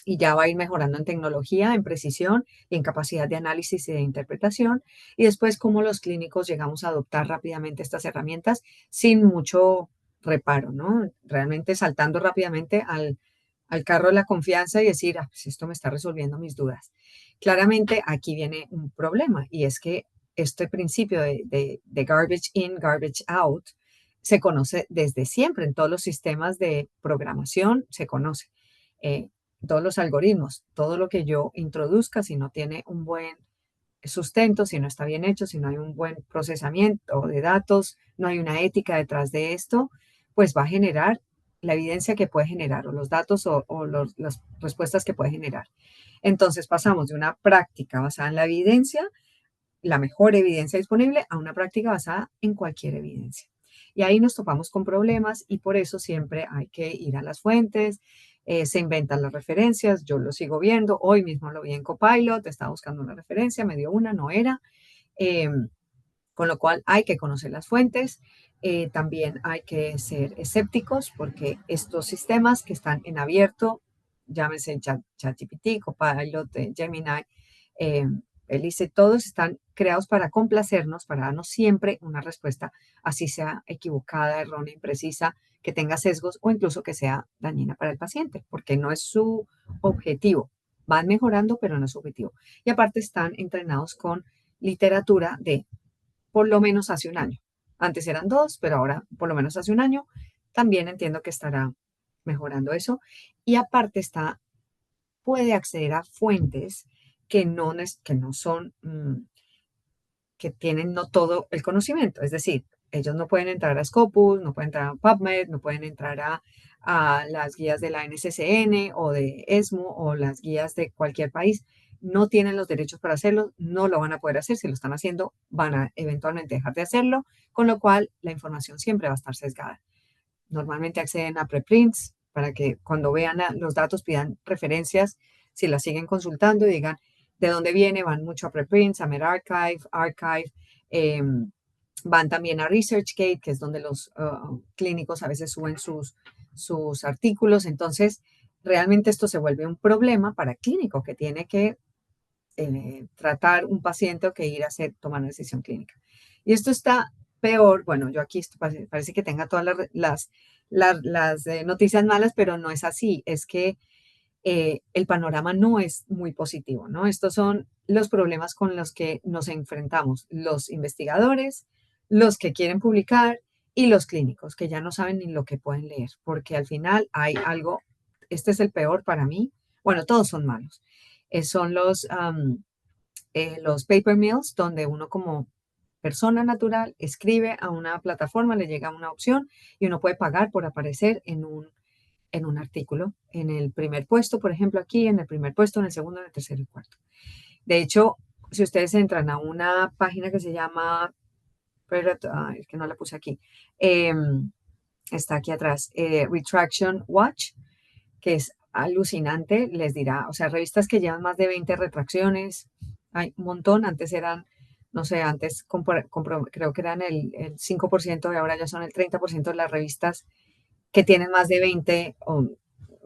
y ya va a ir mejorando en tecnología, en precisión y en capacidad de análisis y de interpretación. Y después, cómo los clínicos llegamos a adoptar rápidamente estas herramientas sin mucho reparo, ¿no? Realmente saltando rápidamente al carro de la confianza y decir, ah, pues esto me está resolviendo mis dudas. Claramente aquí viene un problema y es que este principio de garbage in, garbage out se conoce desde siempre en todos los sistemas de programación, se conoce. Eh, todos los algoritmos, todo lo que yo introduzca, si no tiene un buen sustento, si no está bien hecho, si no hay un buen procesamiento de datos, no hay una ética detrás de esto, pues va a generar la evidencia que puede generar o los datos o las respuestas que puede generar. Entonces pasamos de una práctica basada en la evidencia, la mejor evidencia disponible, a una práctica basada en cualquier evidencia. Y ahí nos topamos con problemas y por eso siempre hay que ir a las fuentes, se inventan las referencias, yo lo sigo viendo, hoy mismo lo vi en Copilot, estaba buscando una referencia, me dio una, no era, eh, con lo cual hay que conocer las fuentes, también hay que ser escépticos porque estos sistemas que están en abierto, llámese ChatGPT, Copilot, Gemini, eh, Elise, todos están creados para complacernos, para darnos siempre una respuesta, así sea equivocada, errónea, imprecisa, que tenga sesgos o incluso que sea dañina para el paciente, porque no es su objetivo. Van mejorando, pero no es su objetivo. Y aparte están entrenados con literatura de por lo menos hace un año. Antes eran 2, pero ahora por lo menos hace un año. También entiendo que estará mejorando eso. Y aparte puede acceder a fuentes que no son, que tienen no todo el conocimiento. Es decir, ellos no pueden entrar a Scopus, no pueden entrar a PubMed, no pueden entrar a las guías de la NCCN o de ESMO o las guías de cualquier país. No tienen los derechos para hacerlo, no lo van a poder hacer. Si lo están haciendo, van a eventualmente dejar de hacerlo, con lo cual la información siempre va a estar sesgada. Normalmente acceden a preprints para que cuando vean los datos pidan referencias, si las siguen consultando y digan de dónde viene, van mucho a preprints, a medRxiv, Archive, van también a ResearchGate, que es donde los clínicos a veces suben sus artículos. Entonces, realmente esto se vuelve un problema para el clínico que tiene que tratar un paciente o que ir a tomar una decisión clínica. Y esto está peor, bueno, yo aquí esto parece que tenga todas las noticias malas, pero no es así, es que el panorama no es muy positivo, ¿no? Estos son los problemas con los que nos enfrentamos los investigadores, los que quieren publicar y los clínicos, que ya no saben ni lo que pueden leer, porque al final hay algo, este es el peor para mí, bueno, todos son malos, son los paper mills, donde uno como persona natural escribe a una plataforma, le llega una opción y uno puede pagar por aparecer en un artículo, en el primer puesto, por ejemplo, aquí, en el primer puesto, en el segundo, en el tercero y cuarto. De hecho, si ustedes entran a una página que se llama, es que no la puse aquí, está aquí atrás, Retraction Watch, que es alucinante, les dirá, o sea, revistas que llevan más de 20 retracciones, hay un montón, antes eran, no sé, antes creo que eran el 5% y ahora ya son el 30% de las revistas que tienen más de 20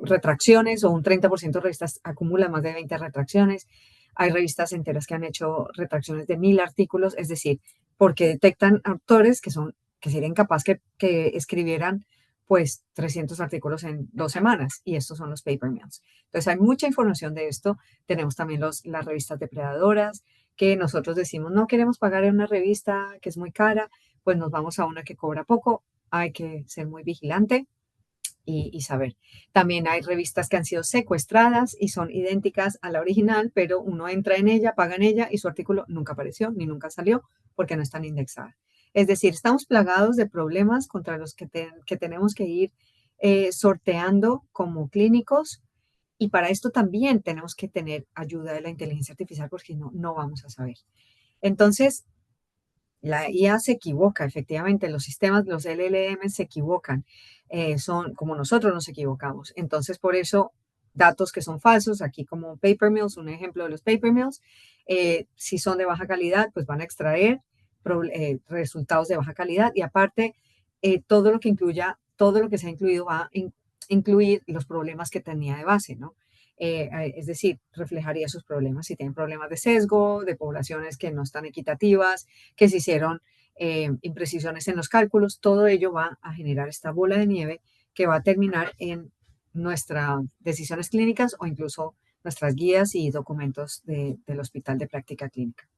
retracciones o un 30% de revistas acumulan más de 20 retracciones. Hay revistas enteras que han hecho retracciones de 1000 artículos, es decir, porque detectan autores que serían capaces que escribieran pues 300 artículos en 2 semanas y estos son los paper mills. Entonces hay mucha información de esto. Tenemos también las revistas depredadoras que nosotros decimos no queremos pagar en una revista que es muy cara, pues nos vamos a una que cobra poco. Hay que ser muy vigilante y saber. También hay revistas que han sido secuestradas y son idénticas a la original, pero uno entra en ella, paga en ella y su artículo nunca apareció ni nunca salió porque no están indexadas. Es decir, estamos plagados de problemas contra los que tenemos que ir sorteando como clínicos y para esto también tenemos que tener ayuda de la inteligencia artificial porque no vamos a saber. Entonces, la IA se equivoca, efectivamente, los sistemas, los LLM se equivocan, son como nosotros nos equivocamos. Entonces, por eso, datos que son falsos, aquí como paper mills, un ejemplo de los paper mills, si son de baja calidad, pues van a extraer resultados de baja calidad y aparte, todo lo que se ha incluido va a incluir los problemas que tenía de base, ¿no? Es decir, reflejaría esos problemas. Si tienen problemas de sesgo, de poblaciones que no están equitativas, que se hicieron imprecisiones en los cálculos, todo ello va a generar esta bola de nieve que va a terminar en nuestras decisiones clínicas o incluso nuestras guías y documentos del Hospital de Práctica Clínica.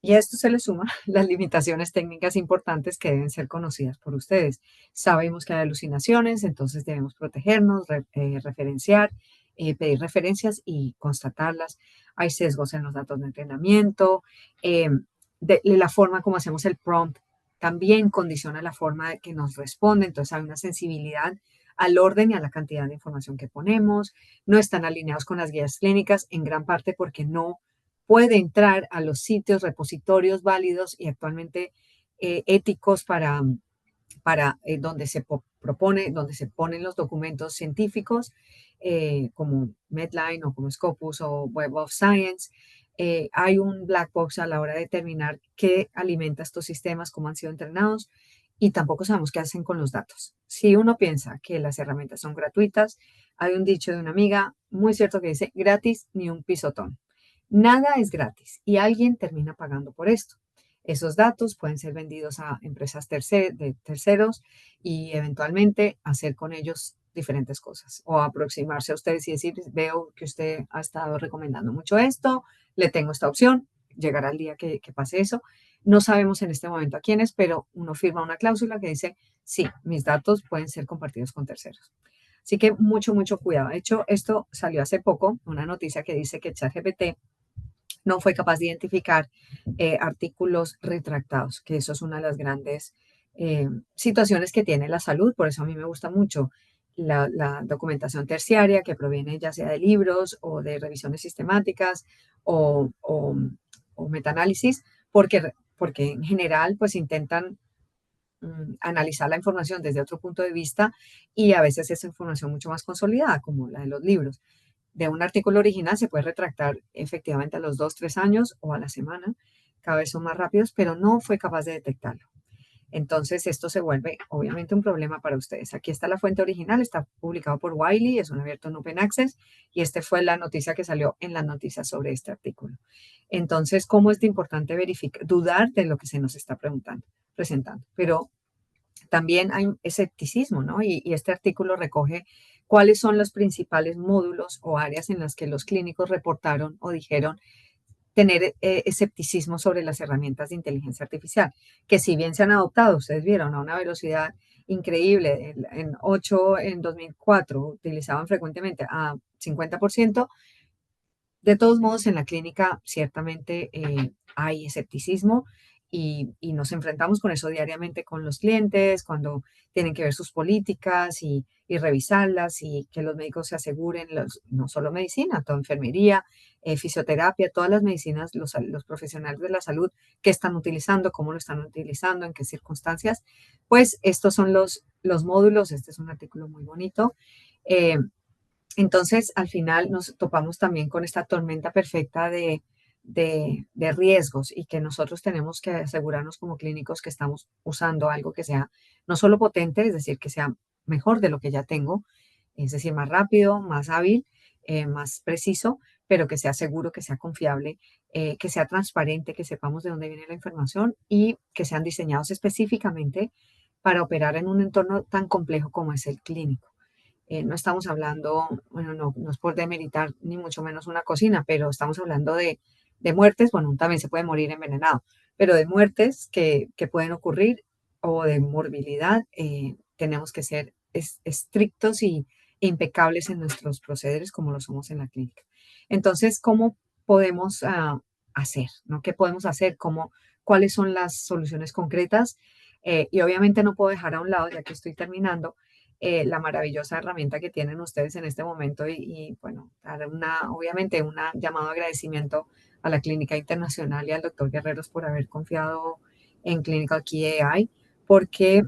Y a esto se le suma las limitaciones técnicas importantes que deben ser conocidas por ustedes. Sabemos que hay alucinaciones, entonces debemos protegernos, referenciar, pedir referencias y constatarlas. Hay sesgos en los datos de entrenamiento, la forma como hacemos el prompt también condiciona la forma de que nos responde, entonces hay una sensibilidad al orden y a la cantidad de información que ponemos, no están alineados con las guías clínicas en gran parte porque no puede entrar a los sitios, repositorios válidos y actualmente éticos para donde se propone, donde se ponen los documentos científicos, como Medline o como Scopus o Web of Science. Hay un black box a la hora de determinar qué alimenta estos sistemas, cómo han sido entrenados, y tampoco sabemos qué hacen con los datos. Si uno piensa que las herramientas son gratuitas, hay un dicho de una amiga muy cierto que dice, gratis ni un pisotón. Nada es gratis y alguien termina pagando por esto. Esos datos pueden ser vendidos a empresas de terceros y eventualmente hacer con ellos diferentes cosas o aproximarse a ustedes y decir, veo que usted ha estado recomendando mucho esto, le tengo esta opción, llegará el día que pase eso. No sabemos en este momento a quiénes, pero uno firma una cláusula que dice, sí, mis datos pueden ser compartidos con terceros. Así que mucho, mucho cuidado. De hecho, esto salió hace poco, una noticia que dice que ChatGPT no fue capaz de identificar artículos retractados, que eso es una de las grandes situaciones que tiene la salud. Por eso a mí me gusta mucho la documentación terciaria que proviene ya sea de libros o de revisiones sistemáticas o metaanálisis, porque en general pues intentan analizar la información desde otro punto de vista y a veces es información mucho más consolidada, como la de los libros. De un artículo original se puede retractar efectivamente a los 2, 3 años o a la semana, cada vez son más rápidos, pero no fue capaz de detectarlo. Entonces esto se vuelve obviamente un problema para ustedes. Aquí está la fuente original, está publicado por Wiley, es un abierto en Open Access y esta fue la noticia que salió en las noticias sobre este artículo. Entonces, ¿cómo es de importante dudar de lo que se nos está presentando? Pero también hay escepticismo, ¿no? Y este artículo recoge cuáles son los principales módulos o áreas en las que los clínicos reportaron o dijeron tener escepticismo sobre las herramientas de inteligencia artificial, que si bien se han adoptado, ustedes vieron a una velocidad increíble, en 8 en 2004 utilizaban frecuentemente a 50%, de todos modos en la clínica ciertamente hay escepticismo y nos enfrentamos con eso diariamente con los clientes, cuando tienen que ver sus políticas y revisarlas y que los médicos se aseguren, no solo medicina, toda enfermería, fisioterapia, todas las medicinas, los profesionales de la salud que están utilizando, cómo lo están utilizando, en qué circunstancias. Pues estos son los módulos, este es un artículo muy bonito. Entonces, al final nos topamos también con esta tormenta perfecta de riesgos y que nosotros tenemos que asegurarnos como clínicos que estamos usando algo que sea no solo potente, es decir, que sea mejor de lo que ya tengo, es decir, más rápido, más hábil, más preciso, pero que sea seguro, que sea confiable, que sea transparente, que sepamos de dónde viene la información y que sean diseñados específicamente para operar en un entorno tan complejo como es el clínico. No estamos hablando, bueno, no es por demeritar ni mucho menos una cocina, pero estamos hablando de muertes, bueno, también se puede morir envenenado, pero de muertes que pueden ocurrir o de morbilidad, tenemos que ser estrictos e impecables en nuestros procederes como lo somos en la clínica. Entonces, ¿cómo podemos hacer? ¿No? ¿Qué podemos hacer? ¿Cuáles son las soluciones concretas? Y obviamente no puedo dejar a un lado, ya que estoy terminando, la maravillosa herramienta que tienen ustedes en este momento y bueno, dar obviamente un llamado de agradecimiento a la Clínica Internacional y al doctor Guerreros por haber confiado en Clinical Key AI, porque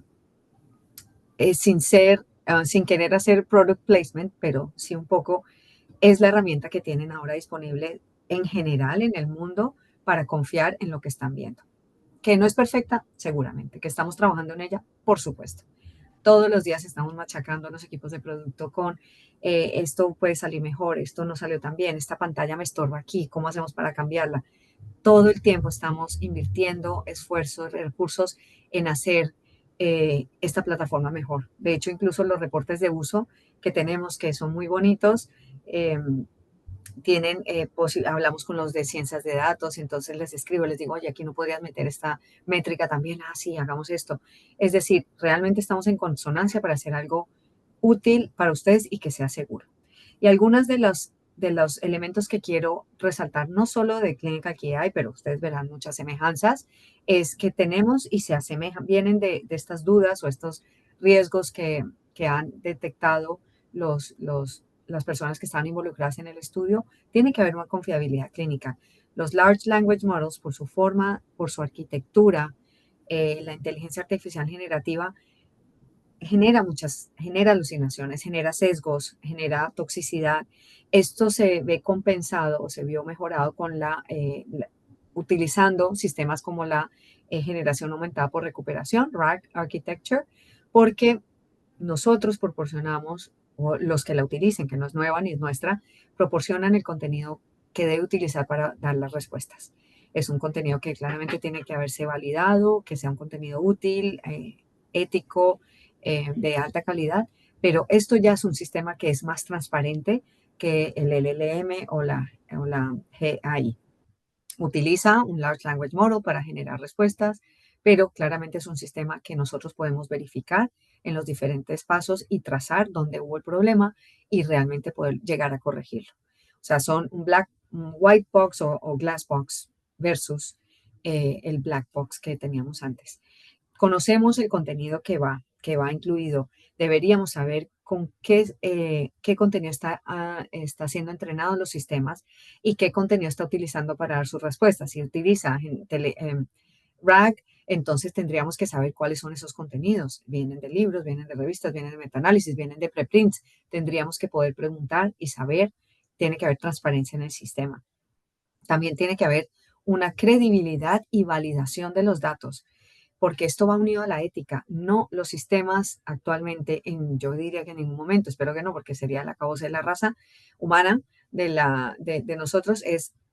sin querer hacer product placement, pero sí un poco, es la herramienta que tienen ahora disponible en general en el mundo para confiar en lo que están viendo. Que no es perfecta, seguramente. Que estamos trabajando en ella, por supuesto. Todos los días estamos machacando a los equipos de producto con esto puede salir mejor, esto no salió tan bien, esta pantalla me estorba aquí, ¿cómo hacemos para cambiarla? Todo el tiempo estamos invirtiendo esfuerzos, recursos en hacer esta plataforma mejor. De hecho, incluso los reportes de uso que tenemos que son muy bonitos. Tienen, hablamos con los de ciencias de datos, entonces les escribo, les digo, oye, aquí no podrías meter esta métrica también, sí, hagamos esto. Es decir, realmente estamos en consonancia para hacer algo útil para ustedes y que sea seguro. Y algunas de los elementos que quiero resaltar, no solo de Clinical Key AI, pero ustedes verán muchas semejanzas, es que tenemos y se asemejan, vienen de estas dudas o estos riesgos que han detectado las personas que están involucradas en el estudio. Tiene que haber una confiabilidad clínica. Los Large Language Models, por su forma, por su arquitectura, la inteligencia artificial generativa, genera alucinaciones, genera sesgos, genera toxicidad. Esto se ve compensado o se vio mejorado con utilizando sistemas como la generación aumentada por recuperación, RAG Architecture, porque nosotros proporcionamos, o los que la utilicen, que no es nueva ni es nuestra, proporcionan el contenido que debe utilizar para dar las respuestas. Es un contenido que claramente tiene que haberse validado, que sea un contenido útil, ético, de alta calidad, pero esto ya es un sistema que es más transparente que el LLM o la GAI. Utiliza un Large Language Model para generar respuestas, pero claramente es un sistema que nosotros podemos verificar en los diferentes pasos y trazar dónde hubo el problema y realmente poder llegar a corregirlo. O sea, son un white box o glass box versus el black box que teníamos antes. Conocemos el contenido que va incluido. Deberíamos saber con qué contenido está siendo entrenado en los sistemas y qué contenido está utilizando para dar sus respuestas. Si utiliza RAG, entonces tendríamos que saber cuáles son esos contenidos. Vienen de libros, vienen de revistas, vienen de metaanálisis, vienen de preprints. Tendríamos que poder preguntar y saber. Tiene que haber transparencia en el sistema. También tiene que haber una credibilidad y validación de los datos, porque esto va unido a la ética. No, los sistemas actualmente, yo diría que en ningún momento, espero que no, porque sería el acabose de la raza humana de nosotros,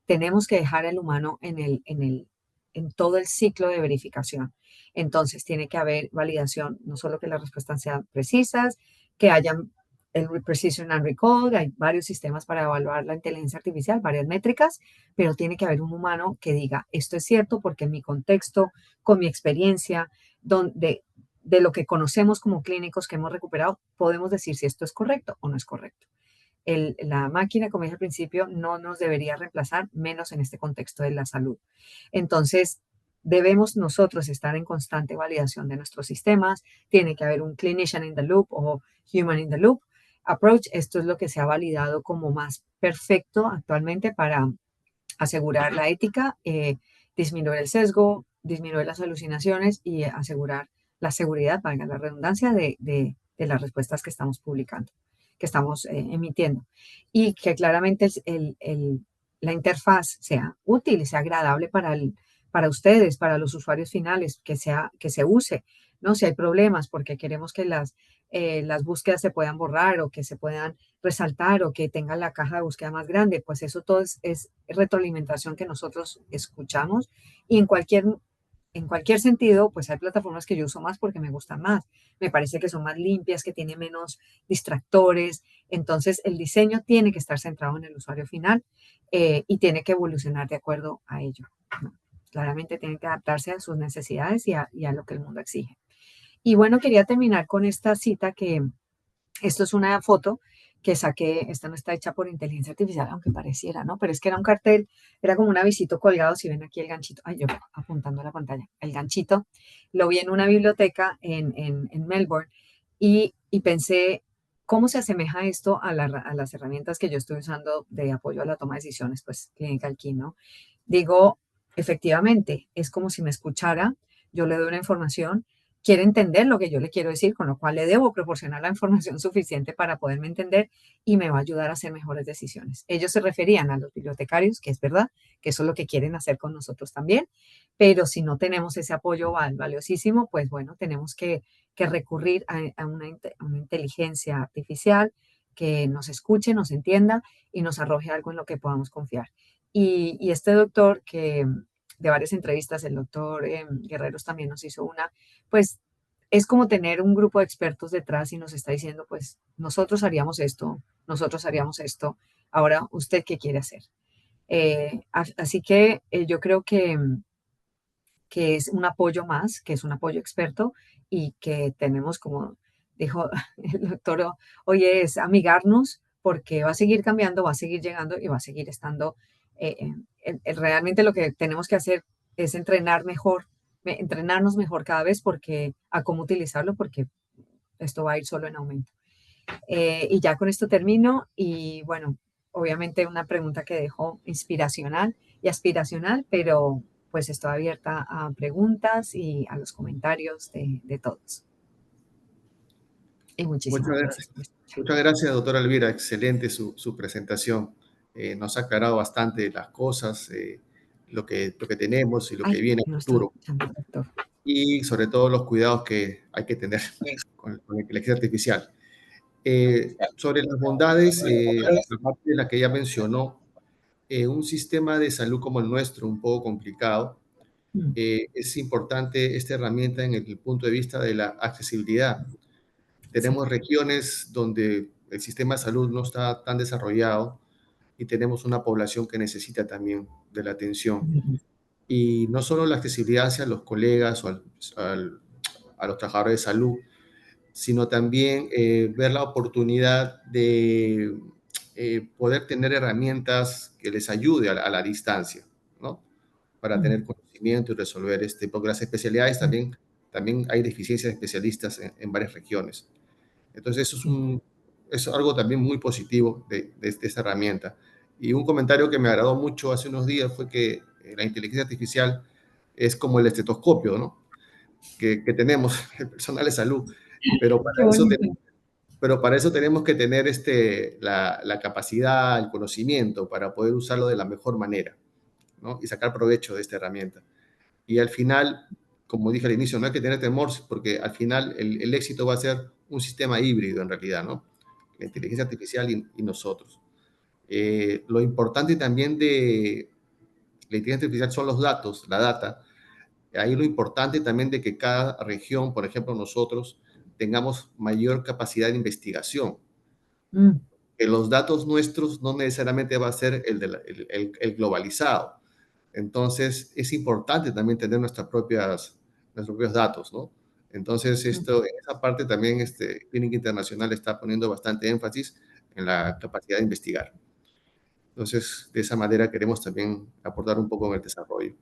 tenemos que dejar al humano en todo el ciclo de verificación. Entonces, tiene que haber validación, no solo que las respuestas sean precisas, que hayan el Precision and Recall, hay varios sistemas para evaluar la inteligencia artificial, varias métricas, pero tiene que haber un humano que diga, esto es cierto porque en mi contexto, con mi experiencia, de lo que conocemos como clínicos que hemos recuperado, podemos decir si esto es correcto o no es correcto. La máquina, como dije al principio, no nos debería reemplazar, menos en este contexto de la salud. Entonces, debemos nosotros estar en constante validación de nuestros sistemas. Tiene que haber un clinician in the loop o human in the loop approach. Esto es lo que se ha validado como más perfecto actualmente para asegurar la ética, disminuir el sesgo, disminuir las alucinaciones y asegurar la seguridad, valga la redundancia, de las respuestas que estamos publicando, que estamos emitiendo. Y que claramente la interfaz sea útil y sea agradable para ustedes, para los usuarios finales, que se use, ¿no? Si hay problemas, porque queremos que las búsquedas se puedan borrar o que se puedan resaltar o que tengan la caja de búsqueda más grande, pues eso todo es retroalimentación que nosotros escuchamos y en cualquier sentido, pues hay plataformas que yo uso más porque me gustan más. Me parece que son más limpias, que tienen menos distractores. Entonces, el diseño tiene que estar centrado en el usuario final y tiene que evolucionar de acuerdo a ello, ¿no? Claramente tiene que adaptarse a sus necesidades y a lo que el mundo exige. Y bueno, quería terminar con esta cita que esto es una foto que saqué, esta no está hecha por inteligencia artificial, aunque pareciera, ¿no? Pero es que era un cartel, era como un avisito colgado, si ven aquí el ganchito, yo apuntando a la pantalla, el ganchito, lo vi en una biblioteca en Melbourne y pensé, ¿cómo se asemeja esto a las herramientas que yo estoy usando de apoyo a la toma de decisiones, pues Clinical Key, ¿no? Digo, efectivamente, es como si me escuchara, yo le doy una información, quiere entender lo que yo le quiero decir, con lo cual le debo proporcionar la información suficiente para poderme entender y me va a ayudar a hacer mejores decisiones. Ellos se referían a los bibliotecarios, que es verdad, que eso es lo que quieren hacer con nosotros también, pero si no tenemos ese apoyo valiosísimo, pues bueno, tenemos que recurrir a una inteligencia artificial que nos escuche, nos entienda y nos arroje algo en lo que podamos confiar. Y este doctor que de varias entrevistas, el doctor Guerreros también nos hizo una, pues es como tener un grupo de expertos detrás y nos está diciendo, pues nosotros haríamos esto, ahora usted qué quiere hacer. Así que yo creo que es un apoyo más, que es un apoyo experto y que tenemos, como dijo el doctor, oye, es amigarnos porque va a seguir cambiando, va a seguir llegando y va a seguir estando. Realmente lo que tenemos que hacer es entrenarnos mejor cada vez porque a cómo utilizarlo, porque esto va a ir solo en aumento. Y ya con esto termino y bueno, obviamente una pregunta que dejo inspiracional y aspiracional, pero pues estoy abierta a preguntas y a los comentarios de todos. Y Muchas muchísimas gracias. gracias por escuchar. Muchas gracias, doctora Elvira. Excelente su presentación. Nos ha aclarado bastante las cosas, lo que tenemos y lo que Ay, viene en no el estaba futuro. escuchando, doctor. Y sobre todo los cuidados que hay que tener con la inteligencia artificial. Sobre las bondades, aparte de la que ya mencionó, un sistema de salud como el nuestro, un poco complicado, Mm, es importante esta herramienta en el punto de vista de la accesibilidad. sí. Tenemos regiones donde el sistema de salud no está tan desarrollado y tenemos una población que necesita también de la atención. Mm, Y no solo la accesibilidad hacia los colegas o a los trabajadores de salud, sino también ver la oportunidad de poder tener herramientas que les ayude a la distancia, ¿no? Para mm, tener conocimiento y resolver porque las especialidades mm, también hay deficiencias de especialistas en varias regiones. Entonces, sí. es algo también muy positivo de esta herramienta. Y un comentario que me agradó mucho hace unos días fue que la inteligencia artificial es como el estetoscopio, ¿no? Que tenemos, el personal de salud, pero para Qué eso, bonito. pero para eso tenemos que tener la capacidad, el conocimiento para poder usarlo de la mejor manera, ¿no? Y sacar provecho de esta herramienta. Y al final, como dije al inicio, no hay que tener temor porque al final el éxito va a ser un sistema híbrido en realidad, ¿no? La inteligencia artificial y nosotros. Lo importante también de la inteligencia artificial son los datos, la data. Ahí lo importante también de que cada región, por ejemplo nosotros, tengamos mayor capacidad de investigación. Mm, Que los datos nuestros no necesariamente va a ser el globalizado. Entonces, es importante también tener nuestros propios datos, ¿no? Entonces, mm. en esa parte también Clínica Internacional está poniendo bastante énfasis en la capacidad de investigar. Entonces, de esa manera queremos también aportar un poco en el desarrollo.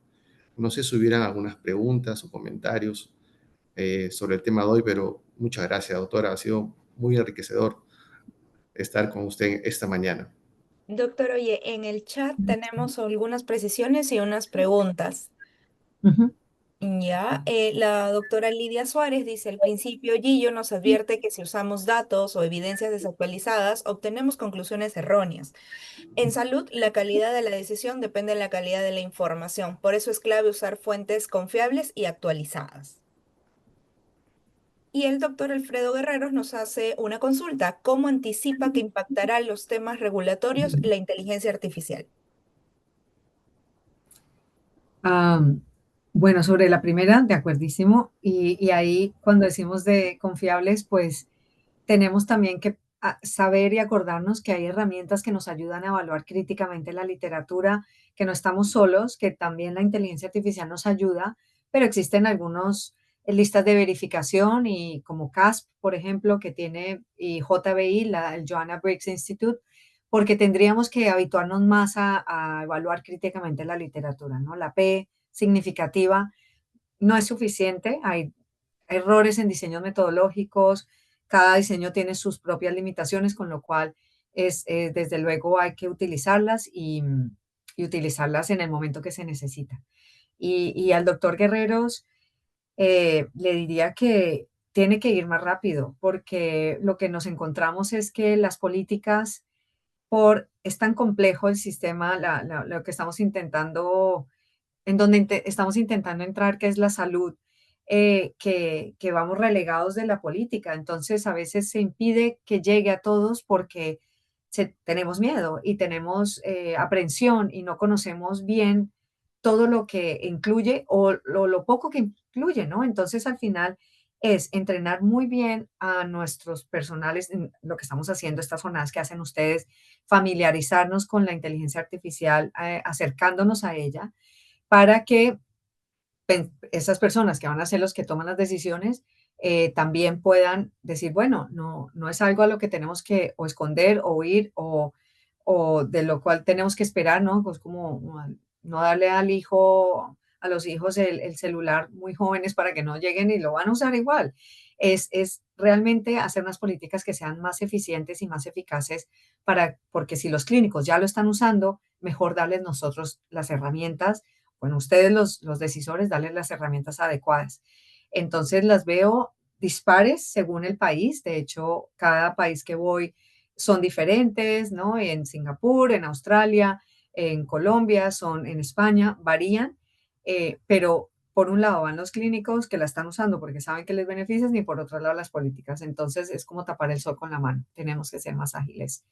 No sé si hubieran algunas preguntas o comentarios sobre el tema de hoy, pero muchas gracias, doctora. Ha sido muy enriquecedor estar con usted esta mañana. Doctor, oye, en el chat tenemos algunas precisiones y unas preguntas. Ujú. Ya, la doctora Lidia Suárez dice, al principio Gillo nos advierte que si usamos datos o evidencias desactualizadas, obtenemos conclusiones erróneas. En salud, la calidad de la decisión depende de la calidad de la información. Por eso es clave usar fuentes confiables y actualizadas. Y el doctor Alfredo Guerreros nos hace una consulta. ¿Cómo anticipa que impactará los temas regulatorios la inteligencia artificial? Am, bueno, sobre la primera, de acuerdísimo. Y ahí cuando decimos de confiables, pues tenemos también que saber y acordarnos que hay herramientas que nos ayudan a evaluar críticamente la literatura, que no estamos solos, que también la inteligencia artificial nos ayuda, pero existen algunos listas de verificación y como CASP, por ejemplo, que tiene y JBI, el Joanna Briggs Institute, porque tendríamos que habituarnos más a evaluar críticamente la literatura, ¿no? La P significativa no es suficiente, hay errores en diseños metodológicos, cada diseño tiene sus propias limitaciones, con lo cual desde luego hay que utilizarlas y utilizarlas en el momento que se necesita. Y al doctor Guerreros le diría que tiene que ir más rápido, porque lo que nos encontramos es que las políticas, es tan complejo el sistema, lo que estamos intentando en donde estamos intentando entrar, que es la salud, que vamos relegados de la política. Entonces, a veces se impide que llegue a todos porque tenemos miedo y tenemos aprensión y no conocemos bien todo lo que incluye o lo poco que incluye, ¿no? Entonces, al final, es entrenar muy bien a nuestros personales en lo que estamos haciendo, estas jornadas que hacen ustedes, familiarizarnos con la inteligencia artificial, acercándonos a ella, para que esas personas que van a ser los que toman las decisiones también puedan decir, bueno, no es algo a lo que tenemos que o esconder o huir o de lo cual tenemos que esperar, ¿no? Pues como no darle a los hijos el celular muy jóvenes para que no lleguen y lo van a usar igual. Es realmente hacer unas políticas que sean más eficientes y más eficaces porque si los clínicos ya lo están usando, mejor darles nosotros las herramientas, bueno, ustedes los decisores, darles las herramientas adecuadas. Entonces las veo dispares según el país. De hecho, cada país que voy son diferentes, ¿no? En Singapur, en Australia, en Colombia, en España, varían, pero por un lado van los clínicos que la están usando porque saben que les beneficia y por otro lado las políticas. Entonces es como tapar el sol con la mano. Tenemos que ser más ágiles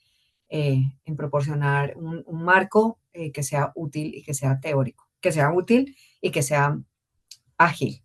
en proporcionar un marco que sea útil y que sea teórico, que sea útil y que sea ágil.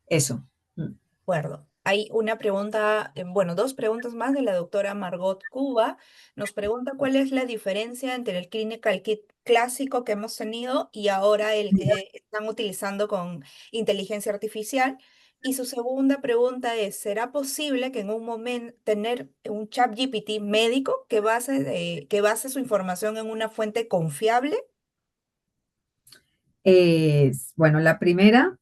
Eso. De acuerdo. Hay una pregunta, bueno, dos preguntas más de la doctora Margot Cuba. Nos pregunta cuál es la diferencia entre el Clinical Kit clásico que hemos tenido y ahora el que están utilizando con inteligencia artificial. Y su segunda pregunta es, ¿será posible que en un momento tener un chat GPT médico que base su información en una fuente confiable? Bueno, la primera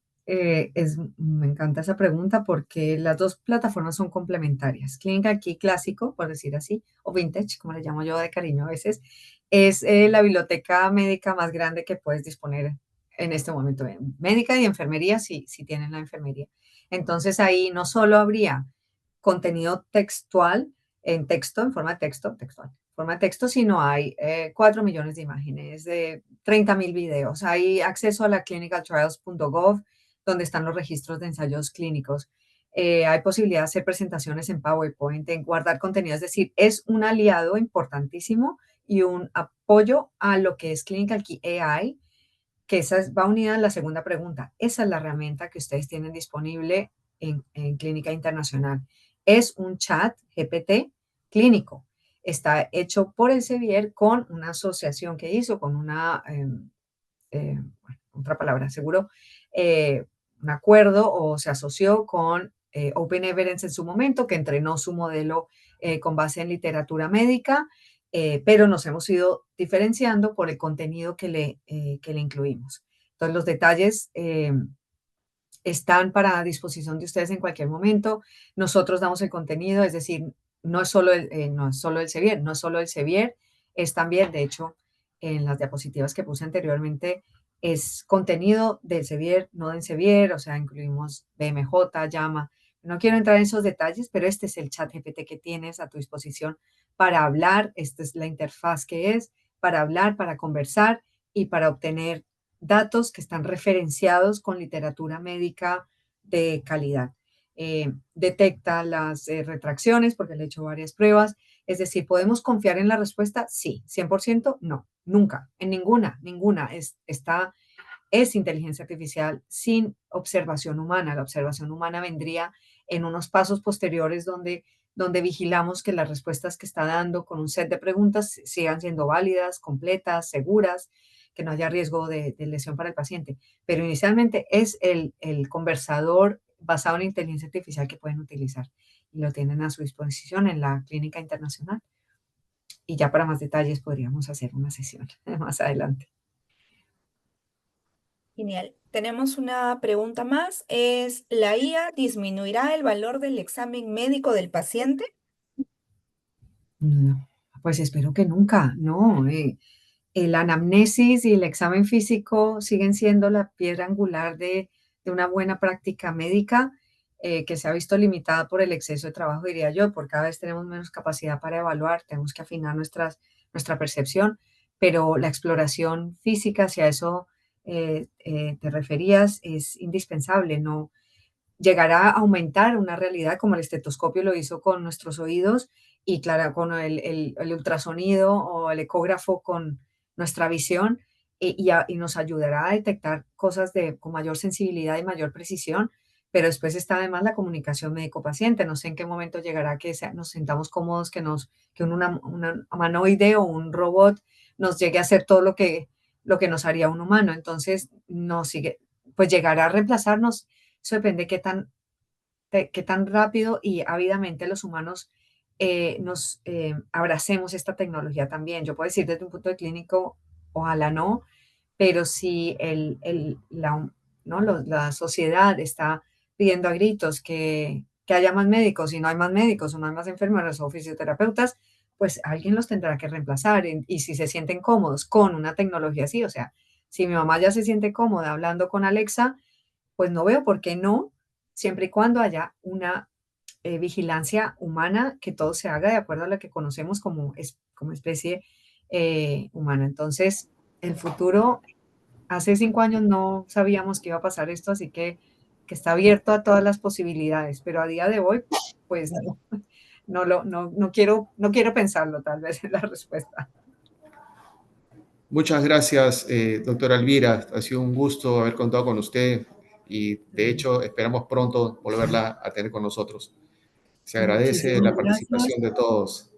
me encanta esa pregunta porque las dos plataformas son complementarias. Clinical Key clásico, por decir así, o vintage, como le llamo yo de cariño a veces, es la biblioteca médica más grande que puedes disponer en este momento. Médica y enfermería, si tienen la enfermería. Entonces ahí no solo habría contenido textual, en forma de texto, textual, forma de texto, sino hay 4 millones de imágenes, de 30.000 videos. Hay acceso a la clinicaltrials.gov, donde están los registros de ensayos clínicos. Hay posibilidad de hacer presentaciones en PowerPoint, en guardar contenido. Es decir, es un aliado importantísimo y un apoyo a lo que es Clinical Key AI, que va unida a la segunda pregunta. Esa es la herramienta que ustedes tienen disponible en Clínica Internacional. Es un chat GPT clínico. Está hecho por el Sevier con una asociación que hizo, con bueno, otra palabra, seguro, un acuerdo o se asoció con Open Evidence en su momento, que entrenó su modelo con base en literatura médica, pero nos hemos ido diferenciando por el contenido que le incluimos. Entonces, los detalles están para disposición de ustedes en cualquier momento. Nosotros damos el contenido, es decir, no es solo no es solo el Sevier, no es solo el Sevier, es también, de hecho, en las diapositivas que puse anteriormente, es contenido del Sevier, no del Sevier, o sea, incluimos BMJ, Llama. No quiero entrar en esos detalles, pero este es el chat GPT que tienes a tu disposición para hablar. Esta es la interfaz que es para hablar, para conversar y para obtener datos que están referenciados con literatura médica de calidad. Detecta las retracciones porque le he hecho varias pruebas. Es decir, ¿podemos confiar en la respuesta? Sí. ¿100%? No, nunca, en ninguna. Es inteligencia artificial sin observación humana. La observación humana vendría en unos pasos posteriores donde vigilamos que las respuestas que está dando con un set de preguntas sigan siendo válidas, completas, seguras, que no haya riesgo de lesión para el paciente. Pero inicialmente es el conversador basado en inteligencia artificial que pueden utilizar y lo tienen a su disposición en la Clínica Internacional. Y ya para más detalles podríamos hacer una sesión más adelante. Genial. Tenemos una pregunta más. ¿Es la IA disminuirá el valor del examen médico del paciente? No, pues espero que nunca, no. El anamnesis y el examen físico siguen siendo la piedra angular de una buena práctica médica que se ha visto limitada por el exceso de trabajo, diría yo, por cada vez tenemos menos capacidad para evaluar, tenemos que afinar nuestra percepción, pero la exploración física, si a eso te referías, es indispensable, no llegará a aumentar una realidad como el estetoscopio lo hizo con nuestros oídos y claro, con el ultrasonido o el ecógrafo con nuestra visión y nos ayudará a detectar cosas con mayor sensibilidad y mayor precisión, pero después está además la comunicación médico-paciente. No sé en qué momento llegará que nos sintamos cómodos, que una humanoide o un robot nos llegue a hacer todo lo que nos haría un humano. Entonces, no sigue, pues llegará a reemplazarnos. Eso depende qué tan rápido y ávidamente los humanos nos abracemos esta tecnología también. Yo puedo decir desde un punto de clínico, ojalá no, pero si ¿no? La sociedad está pidiendo a gritos que haya más médicos y no hay más médicos o no hay más enfermeros o fisioterapeutas, pues alguien los tendrá que reemplazar. Y si se sienten cómodos con una tecnología así, o sea, si mi mamá ya se siente cómoda hablando con Alexa, pues no veo por qué no, siempre y cuando haya una vigilancia humana, que todo se haga de acuerdo a lo que conocemos como especie humana. Entonces, el futuro, hace 5 años no sabíamos que iba a pasar esto, así que está abierto a todas las posibilidades, pero a día de hoy, pues no quiero pensarlo, tal vez es la respuesta. Muchas gracias, doctora Elvira. Ha sido un gusto haber contado con usted y de hecho esperamos pronto volverla a tener con nosotros. Se agradece Muchísimas la gracias. participación de todos.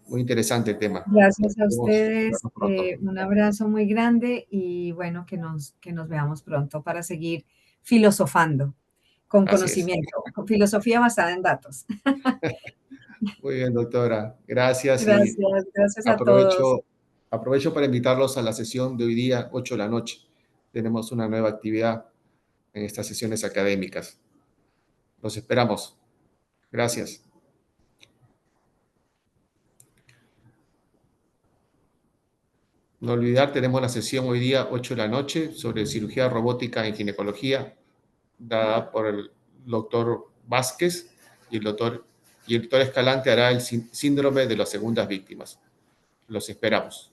Muy interesante el tema. Gracias a Esperemos ustedes, vernos pronto. un abrazo muy grande y bueno, que nos veamos pronto para seguir filosofando con Así es. conocimiento, con filosofía basada en datos. Muy bien, doctora. Gracias y Gracias a todos. aprovecho para invitarlos a la sesión de hoy día, 8 de la noche. Tenemos una nueva actividad en estas sesiones académicas. Los esperamos. Gracias. No olvidar, tenemos la sesión hoy día, 8 de la noche, sobre cirugía robótica en ginecología, dada por el doctor Vázquez y el doctor Escalante hará el síndrome de las segundas víctimas. Los esperamos.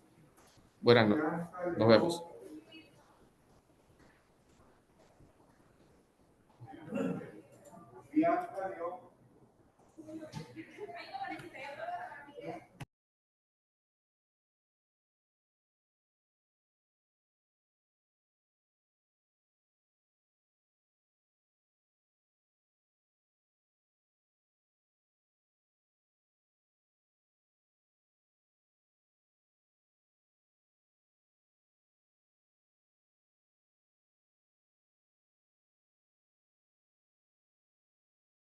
Buenas noches. Nos vemos.